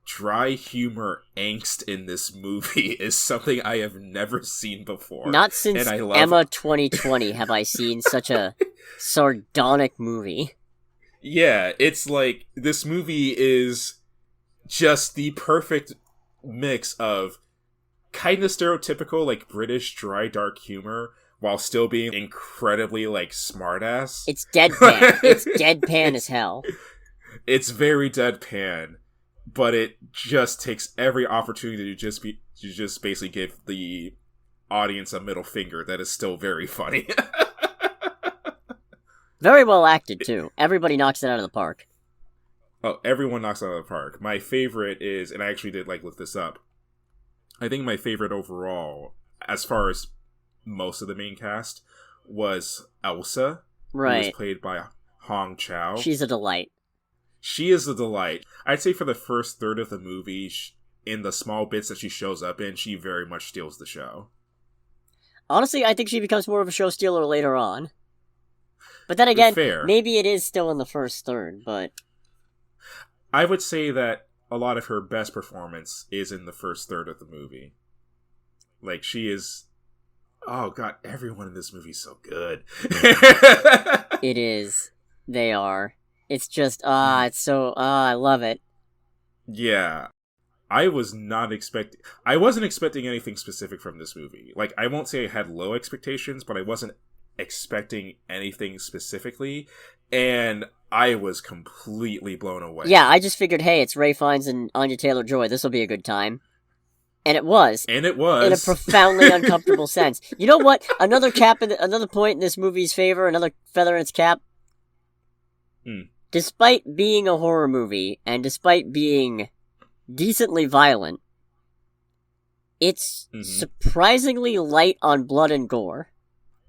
dry humor angst in this movie is something I have never seen before. Not since Emma 2020 have I seen such a sardonic movie. Yeah, it's like, this movie is just the perfect mix of kind of stereotypical, like, British dry, dark humor, while still being incredibly, like, smartass. It's deadpan. It's deadpan as hell. It's very deadpan. But it just takes every opportunity to just basically give the audience a middle finger that is still very funny. Very well acted, too. Everybody knocks it out of the park. Oh, everyone knocks it out of the park. My favorite is, and I actually did like look this up, I think my favorite overall, as far as most of the main cast, was Elsa. Right. Who was played by Hong Chow. She's a delight. She is a delight. I'd say for the first third of the movie, in the small bits that she shows up in, she very much steals the show. Honestly, I think she becomes more of a show stealer later on. But then again, maybe it is still in the first third, but... I would say that a lot of her best performance is in the first third of the movie. Like, she is... Oh god, everyone in this movie is so good. It is. They are. It's just, I love it. Yeah. I wasn't expecting anything specific from this movie. Like, I won't say I had low expectations, but I wasn't expecting anything specifically, and I was completely blown away. Yeah, I just figured, hey, it's Ray Fiennes and Anya Taylor-Joy, this will be a good time. And it was. And it was. In a profoundly uncomfortable sense. You know what? Another point in this movie's favor, another feather in its cap. Despite being a horror movie, and despite being decently violent, it's surprisingly light on blood and gore.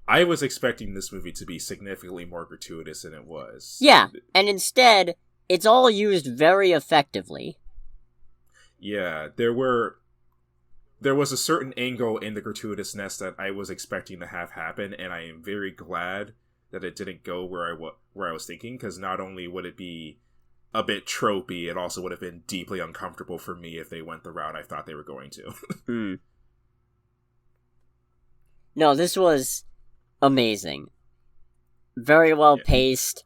I was expecting this movie to be significantly more gratuitous than it was. Yeah, and instead, it's all used very effectively. Yeah, there was a certain angle in the gratuitousness that I was expecting to have happen, and I am very glad that it didn't go where I was thinking, because not only would it be a bit tropey, it also would have been deeply uncomfortable for me if they went the route I thought they were going to. No, this was amazing. Very well paced.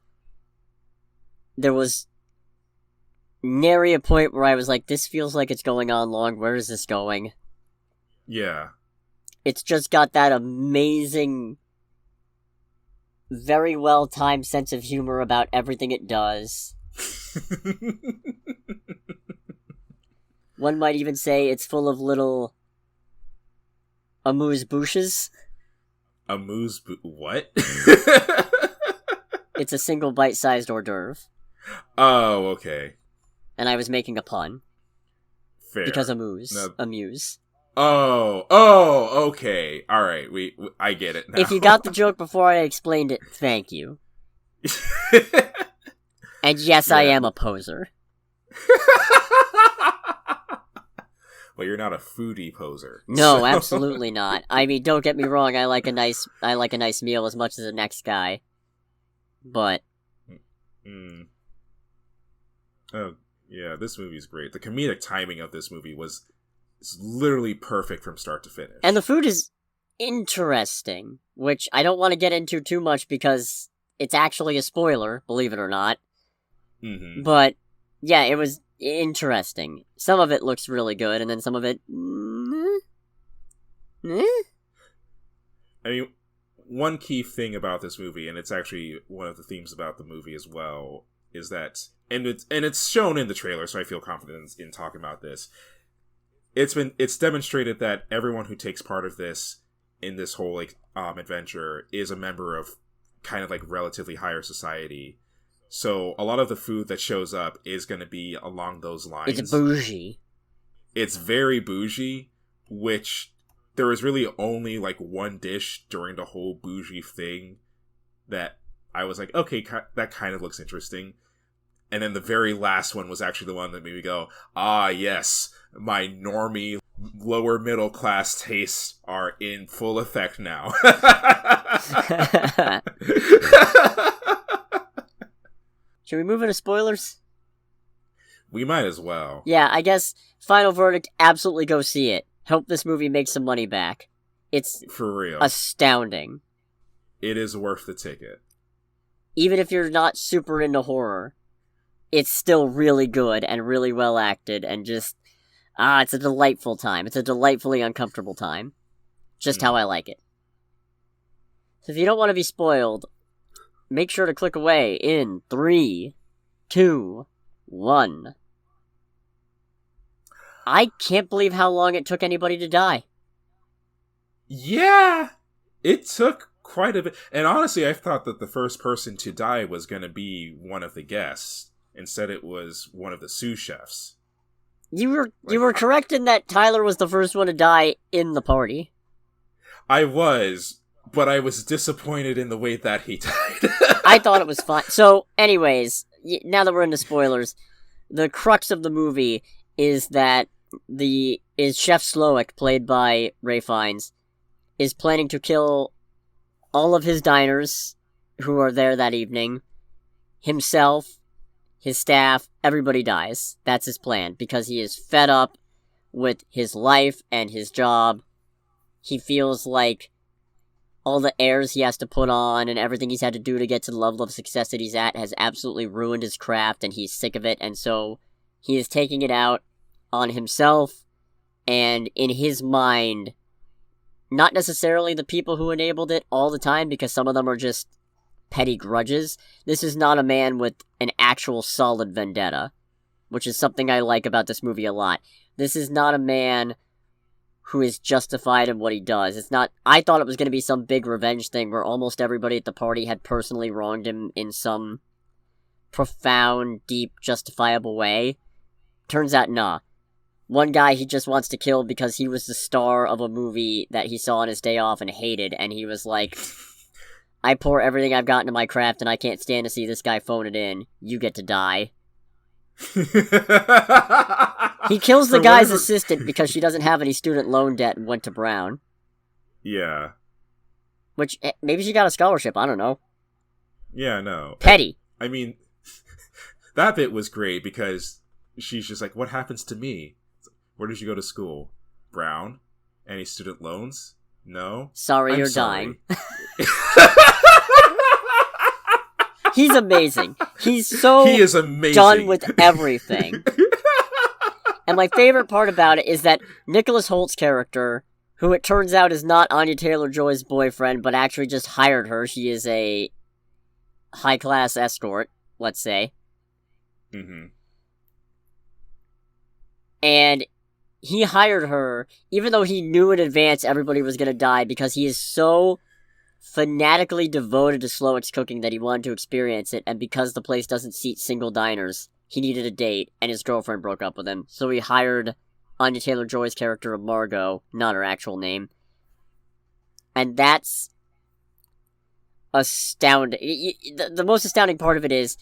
There was nary a point where I was like, this feels like it's going on long, where is this going? Yeah. It's just got that amazing, very well-timed sense of humor about everything it does. One might even say it's full of little amuse-bouches. What? It's a single bite-sized hors d'oeuvre. Oh, okay. And I was making a pun. Fair. Because amuse. Oh, okay. All right, I get it now. If you got the joke before I explained it, thank you. And yes, I am a poser. Well, you're not a foodie poser. No, so. Absolutely not. I mean, don't get me wrong. I like a nice meal as much as the next guy. But oh yeah, this movie's great. The comedic timing of this movie is literally perfect from start to finish. And the food is interesting, which I don't want to get into too much because it's actually a spoiler, believe it or not. But yeah, it was interesting. Some of it looks really good, and then some of it... I mean, one key thing about this movie, and it's actually one of the themes about the movie as well, is that, and it's shown in the trailer, so I feel confident in talking about this. It's demonstrated that everyone who takes part of this in this whole adventure is a member of kind of relatively higher society. So a lot of the food that shows up is going to be along those lines. It's bougie. It's very bougie, which there is really only one dish during the whole bougie thing that I was like, okay, that kind of looks interesting. And then the very last one was actually the one that made me go, ah, yes, my normie lower middle class tastes are in full effect now. Should we move into spoilers? We might as well. Yeah, I guess final verdict, absolutely go see it. Hope this movie makes some money back. It's for real astounding. It is worth the ticket. Even if you're not super into horror, it's still really good and really well acted and just it's a delightful time. It's a delightfully uncomfortable time. Just how I like it. So if you don't want to be spoiled, make sure to click away in 3, 2, 1. I can't believe how long it took anybody to die. Yeah, it took quite a bit. And honestly, I thought that the first person to die was going to be one of the guests. Instead, it was one of the sous chefs. You were correct in that Tyler was the first one to die in the party. I was, but I was disappointed in the way that he died. I thought it was fine. So, anyways, now that we're into spoilers, the crux of the movie is that Chef Slowick, played by Ray Fiennes, is planning to kill all of his diners who are there that evening, himself, his staff, everybody dies. That's his plan, because he is fed up with his life and his job. He feels like all the airs he has to put on and everything he's had to do to get to the level of success that he's at has absolutely ruined his craft, and he's sick of it, and so he is taking it out on himself, and in his mind, not necessarily the people who enabled it all the time, because some of them are just petty grudges. This is not a man with an actual solid vendetta, which is something I like about this movie a lot. This is not a man who is justified in what he does. It's not... I thought it was going to be some big revenge thing where almost everybody at the party had personally wronged him in some profound, deep, justifiable way. Turns out, nah. One guy he just wants to kill because he was the star of a movie that he saw on his day off and hated, and he was like, I pour everything I've got into my craft and I can't stand to see this guy phone it in. You get to die. He kills the guy's assistant because she doesn't have any student loan debt and went to Brown. Yeah. Which, maybe she got a scholarship, I don't know. Yeah, no. Petty. I mean, that bit was great because she's just like, what happens to me? Where did you go to school? Brown? Any student loans? No? Sorry, you're dying. He's amazing. He is amazing. Done with everything. And my favorite part about it is that Nicholas Holt's character, who it turns out is not Anya Taylor-Joy's boyfriend, but actually just hired her. She is a high-class escort, let's say. Mm-hmm. And he hired her, even though he knew in advance everybody was going to die, because he is so fanatically devoted to Slowik's cooking that he wanted to experience it, and because the place doesn't seat single diners, he needed a date, and his girlfriend broke up with him, so he hired Anya Taylor-Joy's character of Margot, not her actual name. And that's astounding. The most astounding part of it is,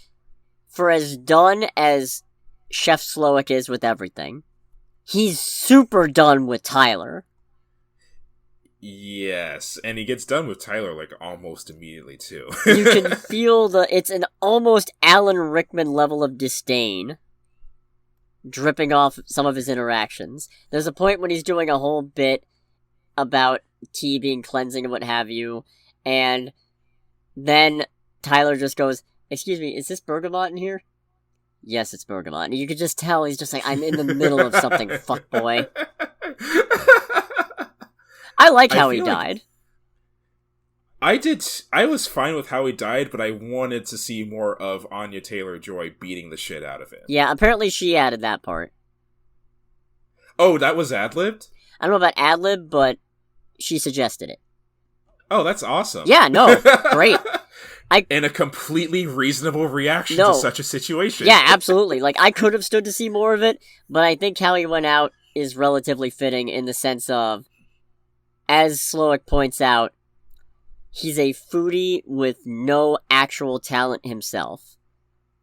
for as done as Chef Slowik is with everything, he's super done with Tyler. Yes, and he gets done with Tyler, like, almost immediately, too. You can feel it's an almost Alan Rickman level of disdain dripping off some of his interactions. There's a point when he's doing a whole bit about tea being cleansing and what have you, and then Tyler just goes, excuse me, is this bergamot in here? Yes, it's bergamot. And you could just tell he's just like, I'm in the middle of something, fuckboy. I like how he died. I was fine with how he died, but I wanted to see more of Anya Taylor-Joy beating the shit out of him. Yeah, apparently she added that part. Oh, that was ad-libbed? I don't know about ad-lib, but she suggested it. Oh, that's awesome. Yeah, no, great. And a completely reasonable reaction to such a situation. Yeah, absolutely. Like, I could have stood to see more of it, but I think how he went out is relatively fitting in the sense of, as Slowik points out, he's a foodie with no actual talent himself.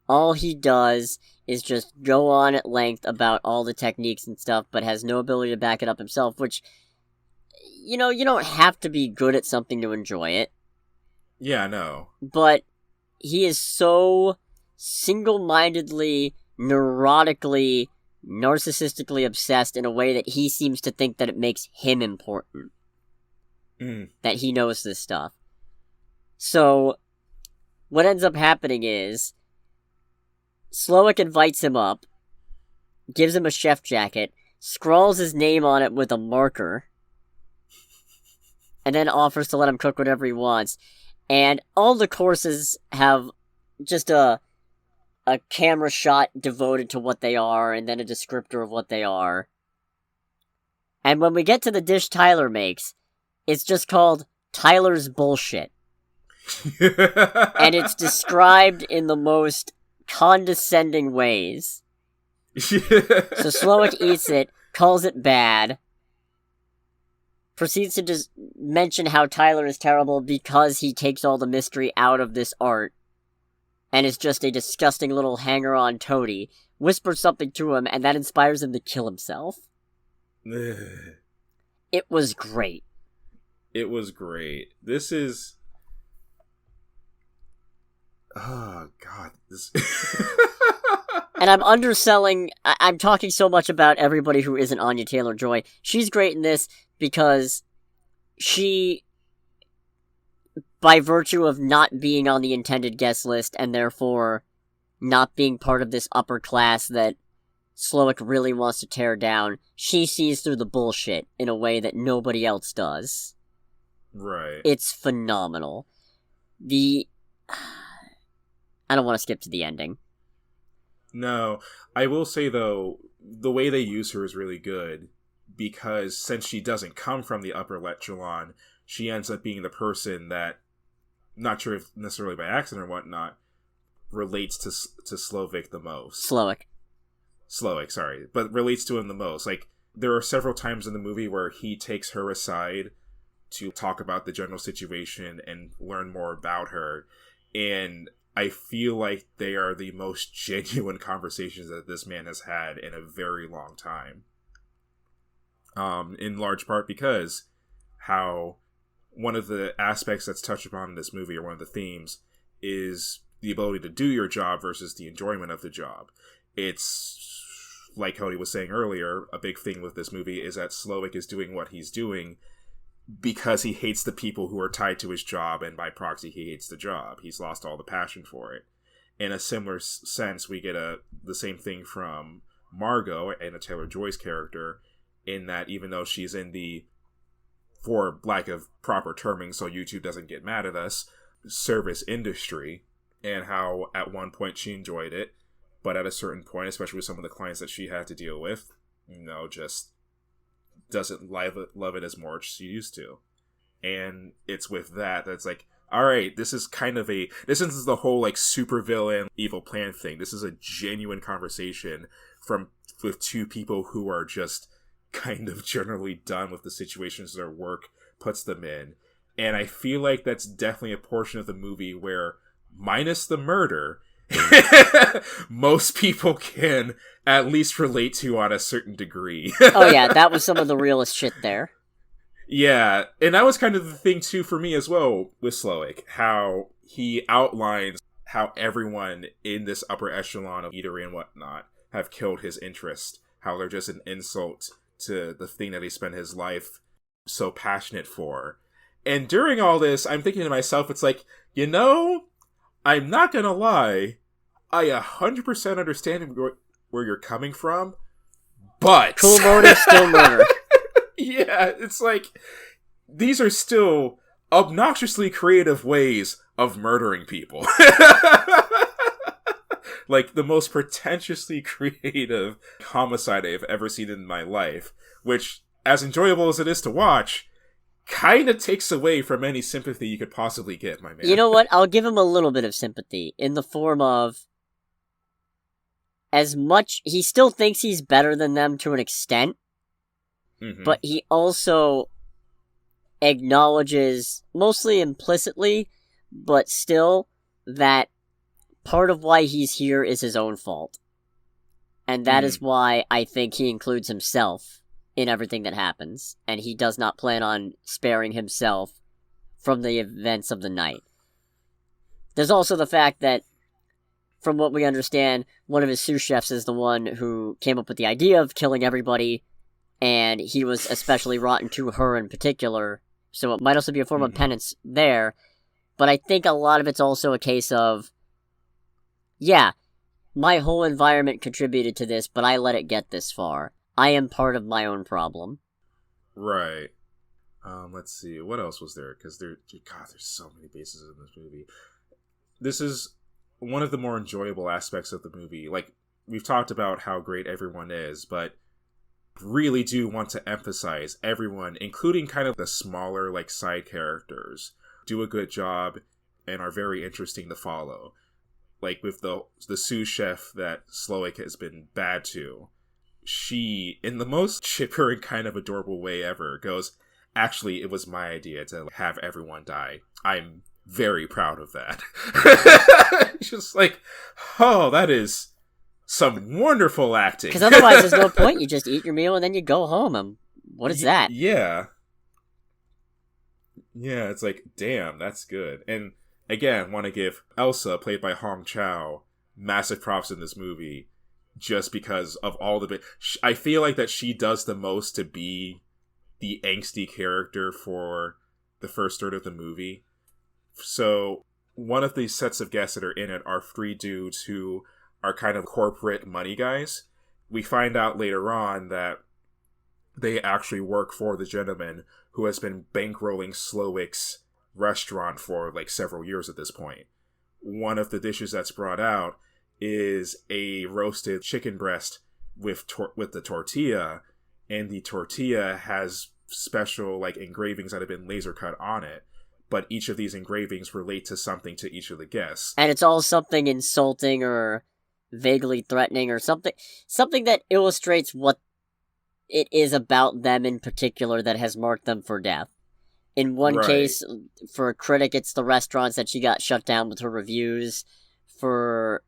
All he does is just go on at length about all the techniques and stuff, but has no ability to back it up himself, which, you don't have to be good at something to enjoy it. Yeah, no. But he is so single-mindedly, neurotically, narcissistically obsessed in a way that he seems to think that it makes him important. That he knows this stuff. So, what ends up happening is, Slowik invites him up, gives him a chef jacket, scrawls his name on it with a marker, and then offers to let him cook whatever he wants. And all the courses have just a camera shot devoted to what they are, and then a descriptor of what they are. And when we get to the dish Tyler makes, it's just called Tyler's Bullshit. And it's described in the most condescending ways. So Slowik eats it, calls it bad, proceeds to just mention how Tyler is terrible because he takes all the mystery out of this art, and is just a disgusting little hanger-on toady, whispers something to him, and that inspires him to kill himself. It was great. It was great. This is... Oh, God. This... And I'm underselling... I'm talking so much about everybody who isn't Anya Taylor-Joy. She's great in this because she, by virtue of not being on the intended guest list, and therefore not being part of this upper class that Slowik really wants to tear down, she sees through the bullshit in a way that nobody else does. Right. It's phenomenal. I don't want to skip to the ending. No. I will say, though, the way they use her is really good. because since she doesn't come from the upper echelon, she ends up being the person that, not sure if necessarily by accident or whatnot, relates to Slovik the most. Slowick, sorry. But relates to him the most. Like, there are several times in the movie where he takes her aside to talk about the general situation and learn more about her. And I feel like they are the most genuine conversations that this man has had in a very long time. In large part because how one of the aspects that's touched upon in this movie, or one of the themes, is the ability to do your job versus the enjoyment of the job. It's, like Cody was saying earlier, a big thing with this movie is that Slowick is doing what he's doing because he hates the people who are tied to his job, and by proxy he hates the job. He's lost all the passion for it. In a similar sense, we get the same thing from Margot, Anna Taylor-Joy's character, in that even though she's in the, for lack of proper terming so YouTube doesn't get mad at us, service industry, and how at one point she enjoyed it, but at a certain point, especially with some of the clients that she had to deal with, just doesn't love it as much as she used to. And it's with that's like, alright, this is kind of this is the whole like supervillain evil plan thing. This is a genuine conversation with two people who are just kind of generally done with the situations their work puts them in. And I feel like that's definitely a portion of the movie where, minus the murder, most people can at least relate to on a certain degree. Oh yeah, that was some of the realest shit there. Yeah, and that was kind of the thing too for me as well with Slowick, how he outlines how everyone in this upper echelon of eatery and whatnot have killed his interest, how they're just an insult to the thing that he spent his life so passionate for. And during all this, I'm thinking to myself, it's like, I'm not gonna lie, I 100% understand where you're coming from, but... Cool murder, still murder. Yeah, it's like, these are still obnoxiously creative ways of murdering people. Like, the most pretentiously creative homicide I've ever seen in my life, which, as enjoyable as it is to watch, kind of takes away from any sympathy you could possibly get, my man. You know what? I'll give him a little bit of sympathy, in the form of, as much, he still thinks he's better than them to an extent, but he also acknowledges, mostly implicitly, but still, that part of why he's here is his own fault. And that is why I think he includes himself in everything that happens, and he does not plan on sparing himself from the events of the night. There's also the fact that, from what we understand, one of his sous chefs is the one who came up with the idea of killing everybody, and he was especially rotten to her in particular, so it might also be a form of penance there. But I think a lot of it's also a case of, yeah, my whole environment contributed to this, but I let it get this far. I am part of my own problem. Right. Let's see. What else was there? Because there's so many bases in this movie. This is one of the more enjoyable aspects of the movie. Like, we've talked about how great everyone is, but really do want to emphasize everyone, including kind of the smaller, like, side characters, do a good job and are very interesting to follow. Like, with the sous chef that Slowick has been bad to, she, in the most chipper and kind of adorable way ever, goes, actually, it was my idea to have everyone die. I'm very proud of that. Just like, oh, that is some wonderful acting. Because otherwise there's no point. You just eat your meal and then you go home. And what is that? Yeah. Yeah, it's like, damn, that's good. And again, want to give Elsa, played by Hong Chow, massive props in this movie, just because of all the I feel like that she does the most to be the angsty character for the first third of the movie. So one of the sets of guests that are in it are three dudes who are kind of corporate money guys. We find out later on that they actually work for the gentleman who has been bankrolling Slowick's restaurant for like several years at this point. One of the dishes that's brought out is a roasted chicken breast with the tortilla, and the tortilla has special like engravings that have been laser cut on it, but each of these engravings relate to something to each of the guests. And it's all something insulting or vaguely threatening or something that illustrates what it is about them in particular that has marked them for death. In one case, for a critic, it's the restaurants that she got shut down with her reviews. For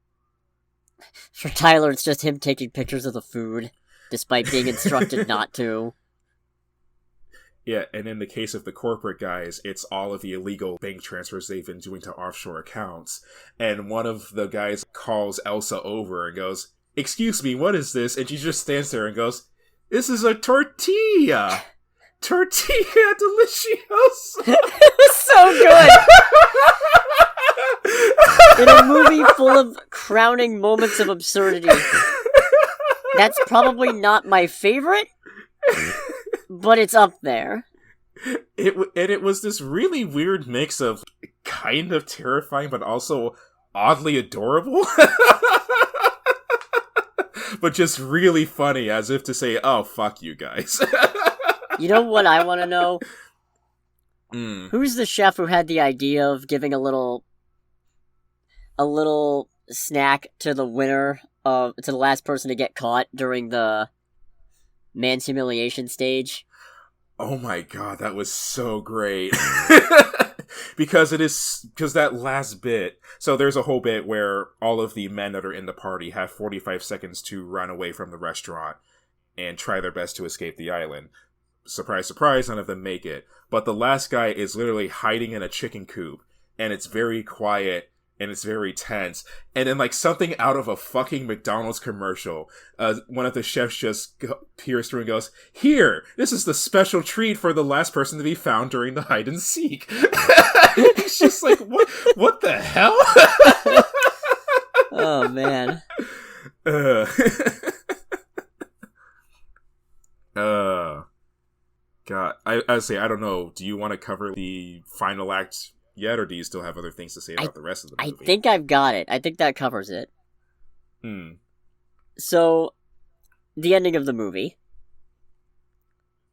Tyler, it's just him taking pictures of the food, despite being instructed not to. Yeah, and in the case of the corporate guys, it's all of the illegal bank transfers they've been doing to offshore accounts. And one of the guys calls Elsa over and goes, "Excuse me, what is this?" And she just stands there and goes, "This is a tortilla! Tortilla deliciosa!" It was so good! In a movie full of crowning moments of absurdity. That's probably not my favorite, but it's up there. It was this really weird mix of kind of terrifying, but also oddly adorable. But just really funny, as if to say, "Oh, fuck you guys." You know what I want to know? Who's the chef who had the idea of giving a little snack to the winner, to the last person to get caught during the man's humiliation stage? Oh my god, that was so great. Because that last bit, so there's a whole bit where all of the men that are in the party have 45 seconds to run away from the restaurant and try their best to escape the island. Surprise, surprise, none of them make it. But the last guy is literally hiding in a chicken coop, and it's very quiet, and it's very tense. And then, like, something out of a fucking McDonald's commercial, one of the chefs just peers through and goes, "Here, this is the special treat for the last person to be found during the hide and seek." It's just like, what the hell? Oh, man. God, I say, I don't know. Do you want to cover the final act yet, or do you still have other things to say about the rest of the movie? I think I've got it. I think that covers it. So, the ending of the movie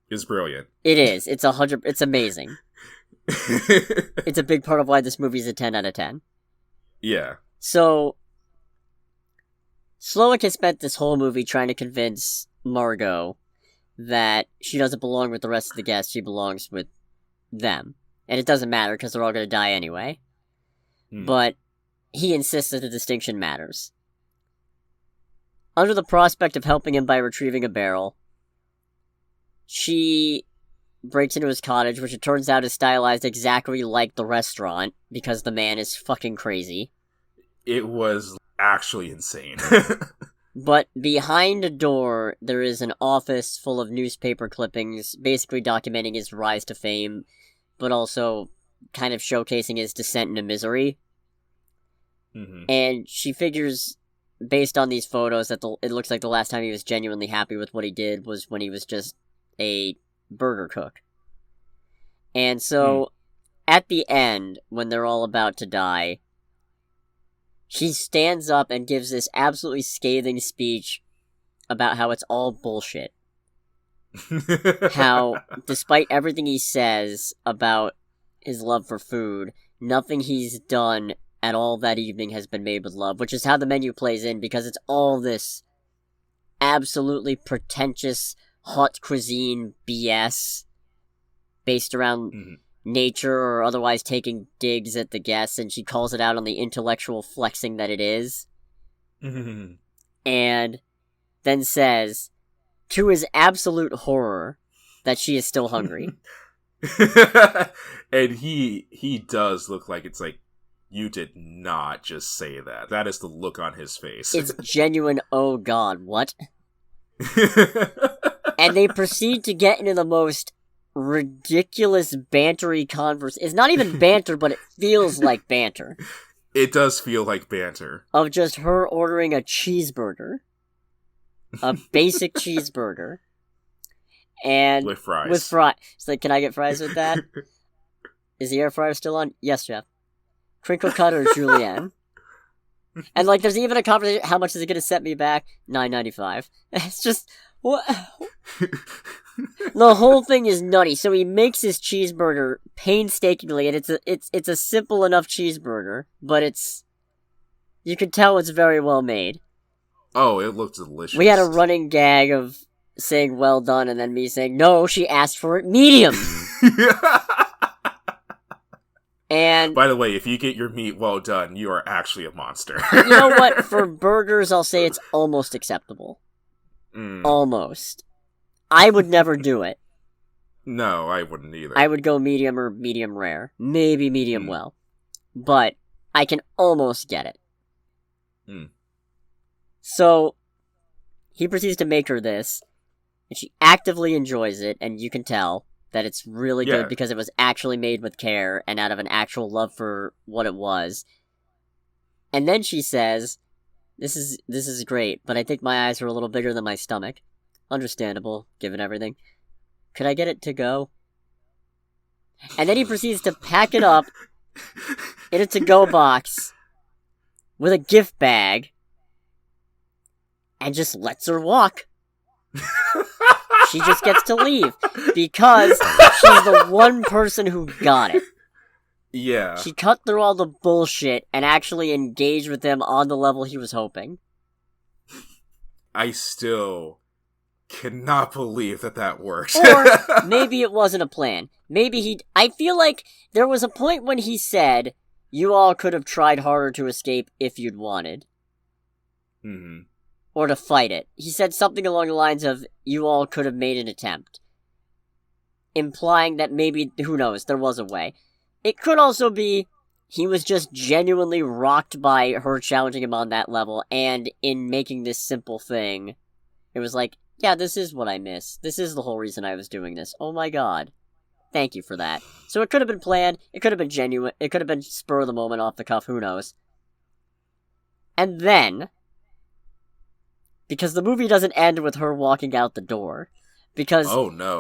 is brilliant. It is. It's amazing. It's a big part of why this movie's a 10 out of 10. Yeah. So, Slowick has spent this whole movie trying to convince Margot that she doesn't belong with the rest of the guests, she belongs with them. And it doesn't matter, because they're all going to die anyway. But he insists that the distinction matters. Under the prospect of helping him by retrieving a barrel, she breaks into his cottage, which it turns out is stylized exactly like the restaurant, because the man is fucking crazy. It was actually insane. But behind a door, there is an office full of newspaper clippings, basically documenting his rise to fame, but also kind of showcasing his descent into misery. And she figures, based on these photos, that it looks like the last time he was genuinely happy with what he did was when he was just a burger cook. And so, at the end, when they're all about to die, she stands up and gives this absolutely scathing speech about how it's all bullshit. How, despite everything he says about his love for food, nothing he's done at all that evening has been made with love, which is how the menu plays in, because it's all this absolutely pretentious haute cuisine BS based around nature or otherwise taking digs at the guests, and she calls it out on the intellectual flexing that it is. And then says, to his absolute horror, that she is still hungry. And he does look like it's like, you did not just say that. That is the look on his face. It's genuine, oh god, what? And they proceed to get into the most ridiculous bantery converse. It's not even banter, but it feels like banter. It does feel like banter. Of just her ordering a cheeseburger. A basic cheeseburger. And with fries. With fries. It's like, can I get fries with that? Is the air fryer still on? Yes, Jeff. Crinkle cut or julienne? And like, there's even a conversation, how much is it going to set me back? $9.95. It's just, What? The whole thing is nutty. So he makes his cheeseburger painstakingly, and it's a simple enough cheeseburger, but you can tell it's very well made. Oh, it looked delicious. We had a running gag of saying well done, and then me saying, no, she asked for it medium. And by the way, if you get your meat well done, you are actually a monster. You know what? For burgers, I'll say it's almost acceptable. Almost. I would never do it. No, I wouldn't either. I would go medium or medium rare. Maybe medium well. But I can almost get it. So, he proceeds to make her this, and she actively enjoys it, and you can tell that it's really good because it was actually made with care and out of an actual love for what it was. And then she says, this is great, but I think my eyes are a little bigger than my stomach. Understandable, given everything. Could I get it to go? And then he proceeds to pack it up in a to-go box with a gift bag and just lets her walk. She just gets to leave because she's the one person who got it. Yeah. She cut through all the bullshit and actually engaged with him on the level he was hoping. I still cannot believe that worked. Or maybe it wasn't a plan. Maybe I feel like there was a point when he said, you all could have tried harder to escape if you'd wanted. Mm-hmm. Or to fight it. He said something along the lines of, you all could have made an attempt. Implying that maybe, who knows, there was a way. It could also be, he was just genuinely rocked by her challenging him on that level, and in making this simple thing, it was like, yeah, this is what I miss. This is the whole reason I was doing this. Oh my god. Thank you for that. So it could have been planned, it could have been genuine, it could have been spur of the moment off the cuff, who knows. And then, because the movie doesn't end with her walking out the door, because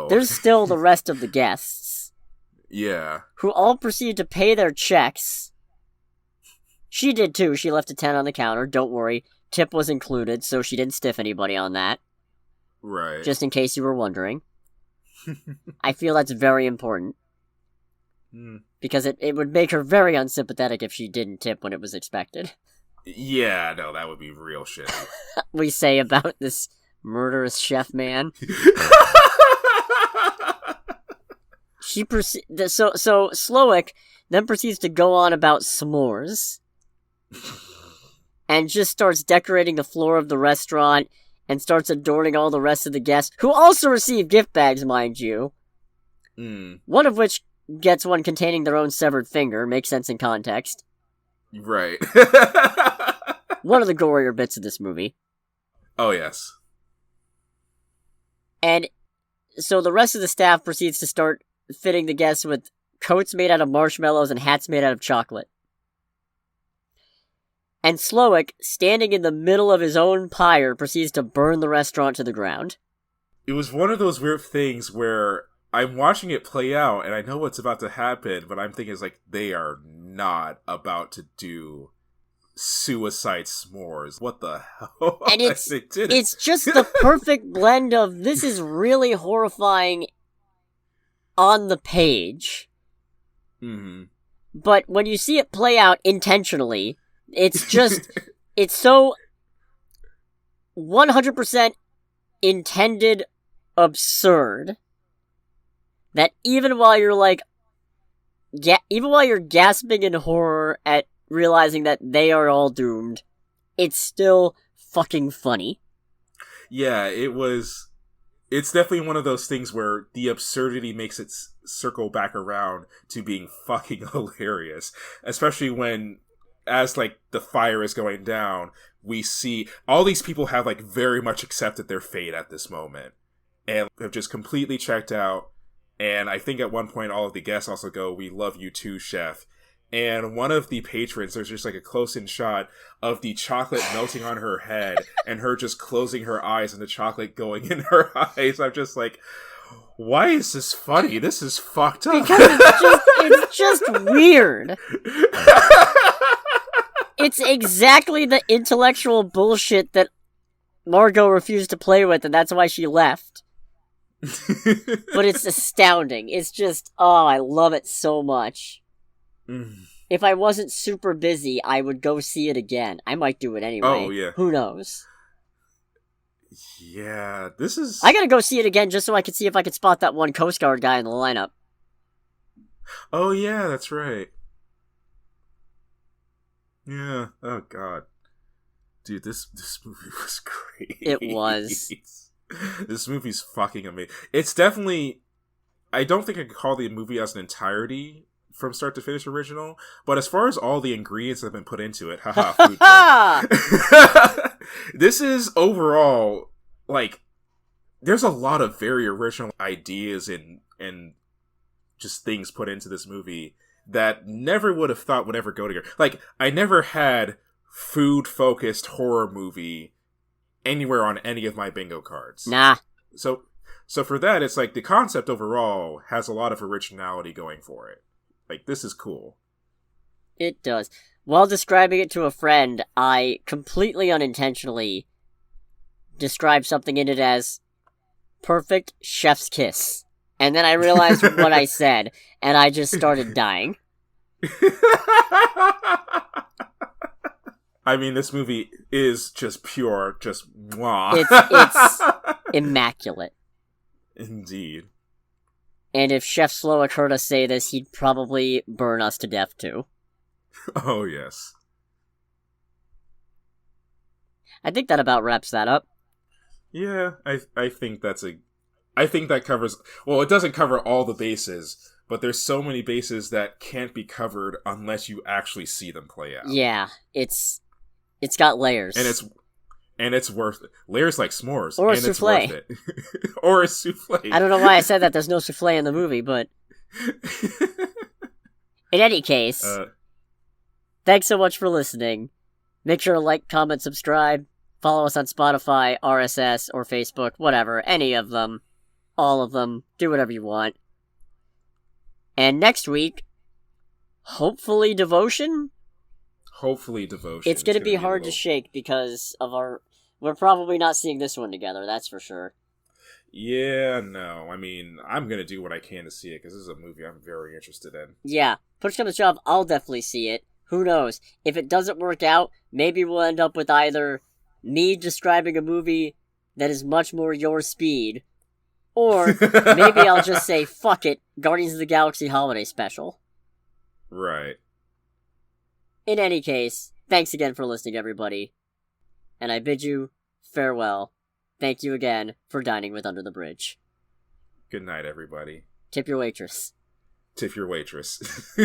there's still the rest of the guests. Yeah. Who all proceed to pay their checks. She did too, she left a 10 on the counter, don't worry. Tip was included, so she didn't stiff anybody on that. Right. Just in case you were wondering. I feel that's very important. Because it would make her very unsympathetic if she didn't tip when it was expected. Yeah, no, that would be real shit. We say about this murderous chef man. So Slowick then proceeds to go on about s'mores. And just starts decorating the floor of the restaurant and starts adorning all the rest of the guests, who also receive gift bags, mind you. One of which gets one containing their own severed finger, makes sense in context. Right. One of the gorier bits of this movie. Oh, yes. And so the rest of the staff proceeds to start fitting the guests with coats made out of marshmallows and hats made out of chocolate. And Slowick, standing in the middle of his own pyre, proceeds to burn the restaurant to the ground. It was one of those weird things where I'm watching it play out, and I know what's about to happen, but I'm thinking it's like, they are not about to do suicide s'mores. What the hell? And it's just the perfect blend of, this is really horrifying on the page. Mm-hmm. But when you see it play out intentionally, it's just, it's so 100% intended absurd that even while you're like, even while you're gasping in horror at realizing that they are all doomed, it's still fucking funny. Yeah, it's definitely one of those things where the absurdity makes it circle back around to being fucking hilarious. Especially when, as, like, the fire is going down, we see all these people have, like, very much accepted their fate at this moment. And have just completely checked out. And I think at one point all of the guests also go, "We love you too, chef." And one of the patrons, there's just like a close-in shot of the chocolate melting on her head and her just closing her eyes and the chocolate going in her eyes. I'm just like, why is this funny? This is fucked up. Because it's just weird. It's exactly the intellectual bullshit that Margot refused to play with, and that's why she left. But it's astounding. It's just, I love it so much. If I wasn't super busy, I would go see it again. I might do it anyway. Oh, yeah. Who knows? Yeah, this is... I gotta go see it again just so I can see if I can spot that one Coast Guard guy in the lineup. Oh, yeah, that's right. Yeah, oh god. Dude, this movie was great. It was. This movie's fucking amazing. It's definitely... I don't think I could call the movie as an entirety from start to finish original, but as far as all the ingredients that have been put into it, food this is overall, like, there's a lot of very original ideas and just things put into this movie that never would have thought would ever go together. Like, I never had food-focused horror movie anywhere on any of my bingo cards. Nah. So for that, it's like the concept overall has a lot of originality going for it. Like, this is cool. It does. While describing it to a friend, I completely unintentionally described something in it as perfect chef's kiss. And then I realized what I said, and I just started dying. I mean, this movie is just pure, just mwah. It's immaculate. Indeed. And if Chef Slowick heard us say this, he'd probably burn us to death, too. Oh, yes. I think that about wraps that up. Yeah, I think that's I think that covers... Well, it doesn't cover all the bases, but there's so many bases that can't be covered unless you actually see them play out. Yeah, it's got layers. And it's worth it. Layers like s'mores. Or a and souffle. It's worth it. Or a souffle. I don't know why I said that. There's no souffle in the movie, but... In any case, thanks so much for listening. Make sure to like, comment, subscribe. Follow us on Spotify, RSS, or Facebook, whatever. Any of them. All of them. Do whatever you want. And next week, hopefully Devotion? Hopefully Devotion. It's going to be hard to shake because of our... We're probably not seeing this one together, that's for sure. Yeah, no. I mean, I'm going to do what I can to see it, because this is a movie I'm very interested in. Yeah. Push comes to shove, I'll definitely see it. Who knows? If it doesn't work out, maybe we'll end up with either me describing a movie that is much more your speed, or maybe I'll just say, fuck it, Guardians of the Galaxy Holiday Special. Right. In any case, thanks again for listening, everybody. And I bid you farewell. Thank you again for dining with Under the Bridge. Good night, everybody. Tip your waitress. Tip your waitress.